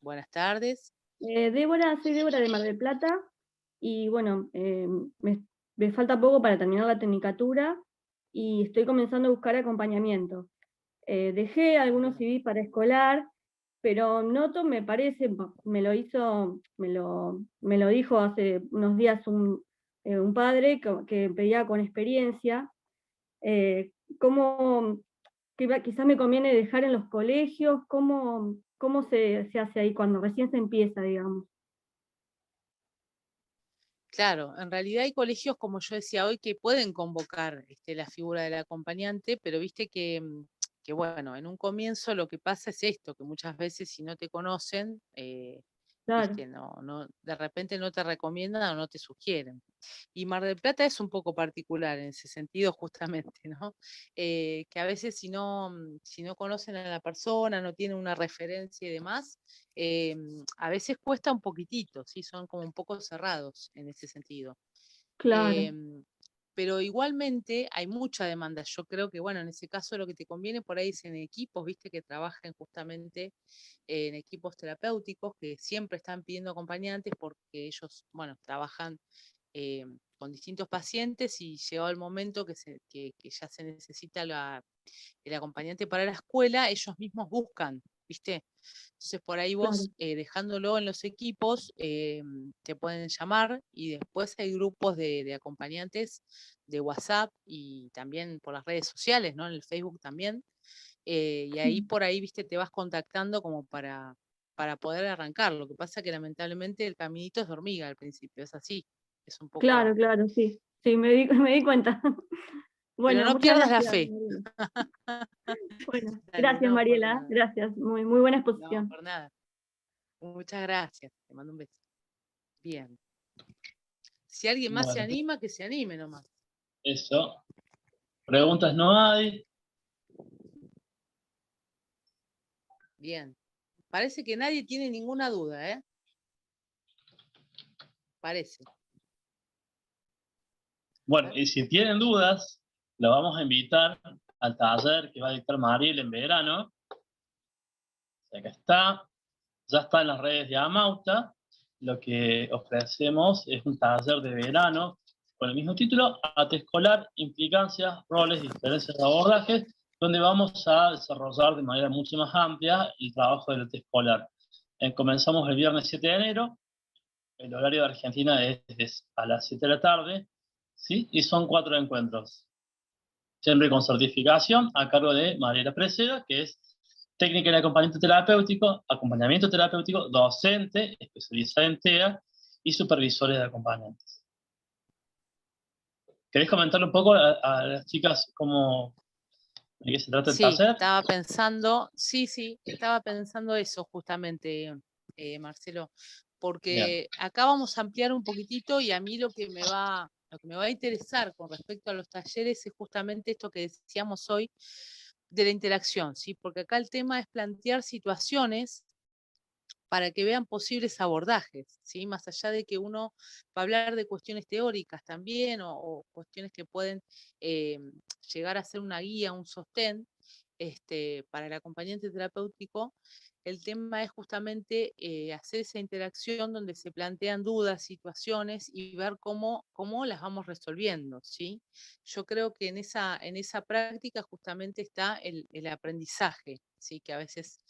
Buenas tardes. Soy Débora de Mar del Plata y bueno, me falta poco para terminar la tecnicatura y estoy comenzando a buscar acompañamiento. Dejé algunos CV para escolar, pero noto, me parece, me lo dijo hace unos días un padre que pedía con experiencia, cómo quizás me conviene dejar en los colegios, cómo se hace ahí cuando recién se empieza, digamos. Claro, en realidad hay colegios, como yo decía hoy, que pueden convocar la figura del acompañante, pero viste que, bueno, en un comienzo lo que pasa es esto, que muchas veces si no te conocen, Claro, viste, de repente no te recomiendan o no te sugieren. Y Mar del Plata es un poco particular en ese sentido, justamente, ¿no? Que a veces si no conocen a la persona, no tienen una referencia y demás, a veces cuesta un poquitito, ¿sí? Son como un poco cerrados en ese sentido. claro. Pero igualmente hay mucha demanda. Yo creo que, bueno, en ese caso lo que te conviene por ahí es en equipos, viste, que trabajen justamente en equipos terapéuticos, que siempre están pidiendo acompañantes porque ellos, bueno, trabajan con distintos pacientes y llegado el momento que ya se necesita el acompañante para la escuela, ellos mismos buscan ¿viste? Entonces por ahí Claro. vos, dejándolo en los equipos, te pueden llamar, y después hay grupos de acompañantes de WhatsApp y también por las redes sociales, ¿no? En el Facebook también. Y ahí Sí. por ahí, viste, te vas contactando como para poder arrancar. Lo que pasa que lamentablemente el caminito es de hormiga al principio, es así. Es un Claro, poco. claro, sí. Sí, me di cuenta. Pero Bueno, no muchas pierdas la gracias, fe. Mariela. Bueno, Dale, gracias, no, por Mariela. nada. Gracias. Muy, muy buena No, exposición. por nada. Muchas gracias. Te mando un beso. Bien. Si alguien más se Bueno, anima, que se anime nomás. eso. Preguntas no hay. Bien. Parece que nadie tiene ninguna duda, ¿eh? Parece. Bueno, y si tienen dudas, lo vamos a invitar al taller que va a dictar Mariel en verano. Acá está. Ya está en las redes de Amauta. Lo que ofrecemos es un taller de verano con el mismo título, AT escolar, implicancias, roles, diferencias de abordaje, donde vamos a desarrollar de manera mucho más amplia el trabajo del AT escolar. Comenzamos el viernes 7 de enero, el horario de Argentina es a las 7 de la tarde, ¿sí? Y son 4 encuentros, siempre con certificación a cargo de Mariela Preseda, que es técnica en acompañamiento terapéutico, docente, especializada en TEA y supervisores de acompañantes. ¿Querés comentarle un poco a las chicas de qué se trata el Sí, taller? estaba pensando, estaba pensando eso justamente, Marcelo, Bien. porque acá vamos a ampliar un poquitito, y a mí lo que me va a interesar con respecto a los talleres es justamente esto que decíamos hoy de la interacción, ¿sí? Porque acá el tema es plantear situaciones para que vean posibles abordajes, ¿sí? Más allá de que uno va a hablar de cuestiones teóricas también, o cuestiones que pueden llegar a ser una guía, un sostén, para el acompañante terapéutico. El tema es justamente hacer esa interacción donde se plantean dudas, situaciones, y ver cómo las vamos resolviendo, ¿sí? Yo creo que en esa práctica justamente está el aprendizaje, ¿sí? Que a veces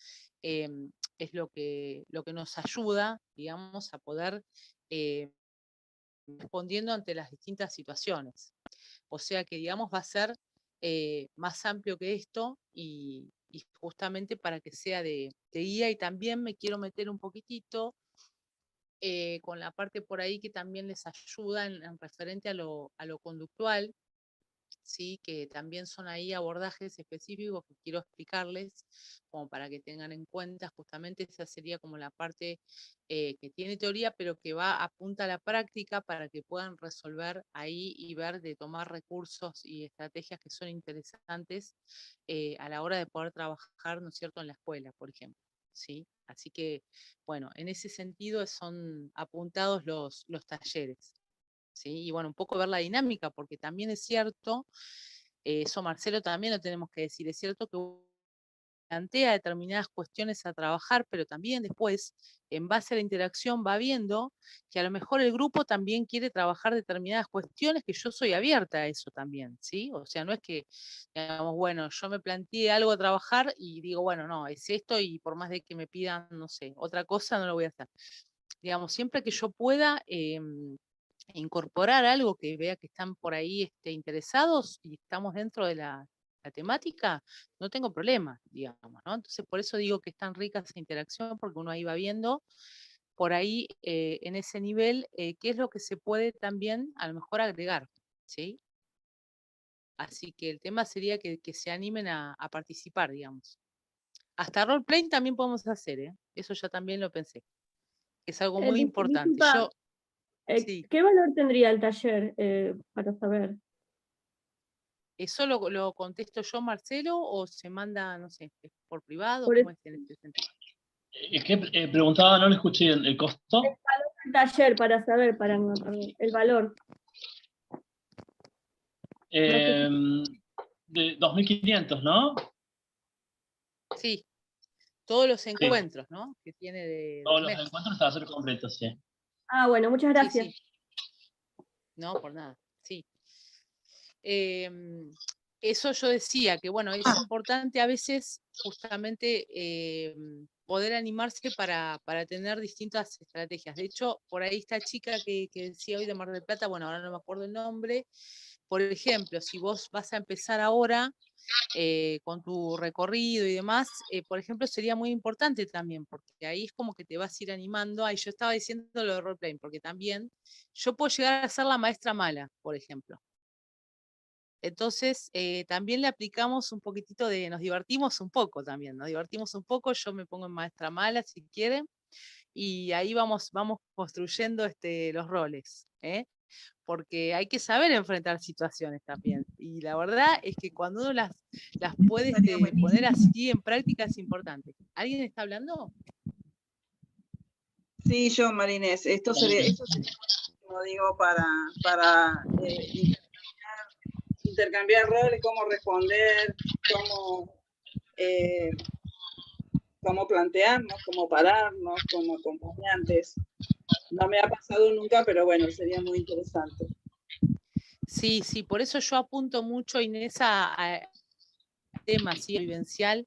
es lo que nos ayuda, digamos, a poder respondiendo ante las distintas situaciones. O sea que, digamos, va a ser más amplio que esto, y justamente para que sea de guía. Y también me quiero meter un poquitito con la parte por ahí que también les ayuda en referente a lo conductual, ¿sí? Que también son ahí abordajes específicos que quiero explicarles, como para que tengan en cuenta. Justamente esa sería como la parte que tiene teoría, pero que apunta a la práctica, para que puedan resolver ahí y ver de tomar recursos y estrategias que son interesantes a la hora de poder trabajar, ¿no es cierto?, en la escuela, por ejemplo, ¿sí? Así que, bueno, en ese sentido son apuntados los talleres, ¿sí? Y bueno, un poco ver la dinámica, porque también es cierto, eso Marcelo también lo tenemos que decir, es cierto que plantea determinadas cuestiones a trabajar, pero también después, en base a la interacción, va viendo que a lo mejor el grupo también quiere trabajar determinadas cuestiones, que yo soy abierta a eso también, ¿sí? O sea, no es que, digamos, bueno, yo me planteé algo a trabajar y digo, bueno, no, es esto, y por más de que me pidan, no sé, otra cosa, no lo voy a hacer. Digamos, siempre que yo pueda incorporar algo que vea que están por ahí interesados, y estamos dentro de la temática, no tengo problema, digamos, ¿no? Entonces, por eso digo que es tan rica esa interacción, porque uno ahí va viendo por ahí en ese nivel qué es lo que se puede también a lo mejor agregar, ¿sí? Así que el tema sería que se animen a participar, digamos. Hasta role-playing también podemos hacer, ¿eh? Eso ya también lo pensé. Es algo muy importante. Disculpa, Sí. ¿qué valor tendría el taller para saber? ¿Eso lo contesto yo, Marcelo, o se manda, no sé, por privado? Por ¿Cómo el es en este sentido? ¿Qué preguntaba? No le escuché el costo. valor del taller, para saber, el valor. No sé si- De 2.500, ¿no? Sí, todos los Sí, encuentros, ¿no? Que tiene del todos los mes. encuentros taller completo, sí. Ah, bueno, muchas Sí, gracias. sí. No, por nada. Sí. Em, eso yo decía, que bueno, es importante a veces justamente poder animarse para tener distintas estrategias. De hecho, por ahí esta chica que decía hoy de Mar del Plata, bueno, ahora no me acuerdo el nombre, por ejemplo, si vos vas a empezar ahora con tu recorrido y demás, por ejemplo, sería muy importante también, porque ahí es como que te vas a ir animando. Ahí yo estaba diciendo lo de roleplaying, porque también yo puedo llegar a ser la maestra mala, por ejemplo. Entonces, también le aplicamos un poquitito nos divertimos un poco también, nos divertimos un poco, yo me pongo en maestra mala si quieren, y ahí vamos construyendo los roles, porque hay que saber enfrentar situaciones también. Y la verdad es que cuando uno las puede poner así en práctica es importante. ¿Alguien está hablando? Sí, yo, Marinés, eso sería, como digo, para intercambiar roles, cómo responder, cómo plantearnos, cómo pararnos como acompañantes. No me ha pasado nunca, pero bueno, sería muy interesante. Sí, sí, por eso yo apunto mucho, Inés, a tema vivencial,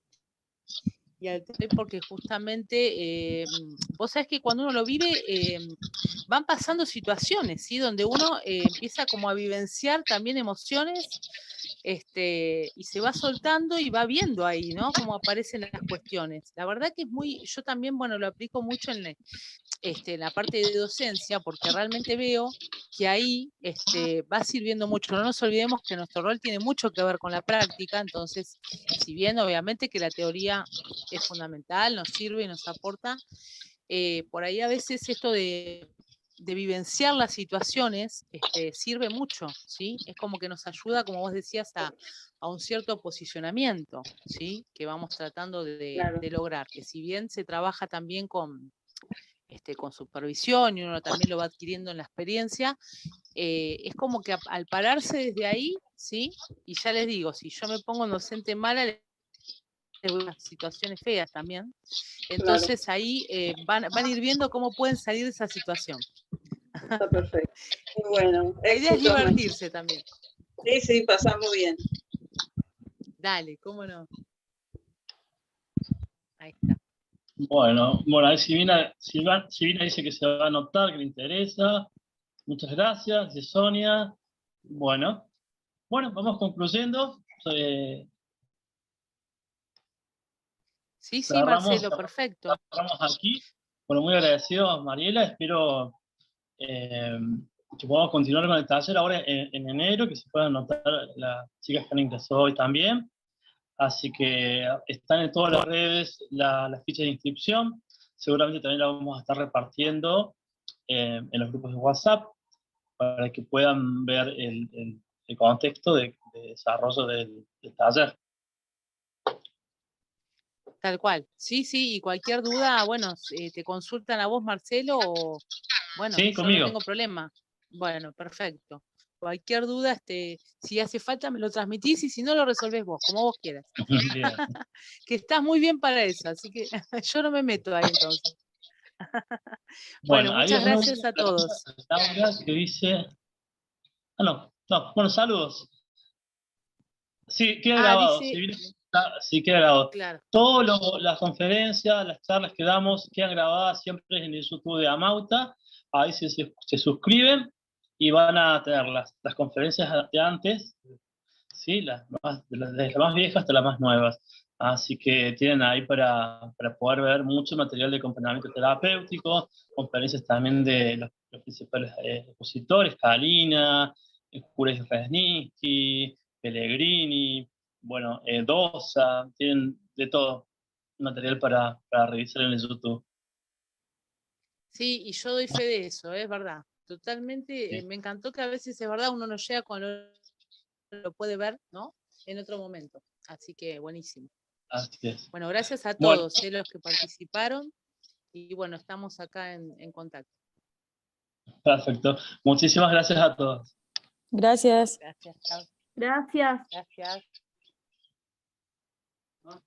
y porque justamente vos sabés que cuando uno lo vive van pasando situaciones, ¿sí? Donde uno empieza como a vivenciar también emociones, y se va soltando y va viendo ahí, ¿no? Cómo aparecen las cuestiones. La verdad que es yo también, bueno, lo aplico mucho en la parte de docencia, porque realmente veo que ahí va sirviendo mucho. No nos olvidemos que nuestro rol tiene mucho que ver con la práctica, entonces, si bien obviamente que la teoría es fundamental, nos sirve y nos aporta, por ahí a veces esto de vivenciar las situaciones sirve mucho, ¿sí? Es como que nos ayuda, como vos decías, a un cierto posicionamiento, ¿sí? Que vamos tratando de lograr, que si bien se trabaja también con supervisión y uno también lo va adquiriendo en la experiencia, es como que al pararse desde ahí, ¿sí? Y ya les digo, si yo me pongo docente mala, situaciones feas también, entonces ahí van a ir viendo cómo pueden salir de esa situación. Está perfecto. Muy bueno. La idea es divertirse también. Sí, sí, pasamos bien. Dale, cómo no. Ahí está. Bueno, ahí Silvina dice que se va a anotar, que le interesa. Muchas gracias, dice Sonia. Bueno, vamos concluyendo. Sí, Marcelo, perfecto. Cerramos aquí. Bueno, muy agradecido, Mariela. Espero que podamos continuar con el taller ahora en enero, que se puedan anotar las chicas que han ingresado hoy también. Así que están en todas las redes las fichas de inscripción. Seguramente también la vamos a estar repartiendo en los grupos de WhatsApp para que puedan ver el contexto de desarrollo del taller. Tal cual. Sí, y cualquier duda, bueno, te consultan a vos, Marcelo, o bueno, sí, yo conmigo. no tengo problema. Bueno, perfecto. Cualquier duda, si hace falta me lo transmitís y si no lo resolvés vos, como vos quieras. Que estás muy bien para eso, así que yo no me meto ahí entonces. Bueno, muchas gracias a todos. Laura, que dice... bueno, saludos. Sí, queda grabado. Dice... Sí, queda grabado. Claro. Todas las conferencias, las charlas que damos quedan grabadas siempre en el YouTube de Amauta. Ahí se suscriben y van a tener las conferencias de antes, ¿sí? Desde las más viejas hasta las más nuevas. Así que tienen ahí para poder ver mucho material de acompañamiento terapéutico, conferencias también de los principales expositores, Kalina, Jures Resniski, Pellegrini, bueno, Dosa, tienen de todo material para revisar en el YouTube. Sí, y yo doy fe de eso, es verdad. Totalmente, Sí. me encantó que a veces es verdad, uno no llega cuando lo puede ver, ¿no? En otro momento. Así que buenísimo. Así es. Bueno, gracias a todos los que participaron y bueno, estamos acá en contacto. Perfecto. Muchísimas gracias a todos. Gracias. Gracias, chao. Gracias. Gracias.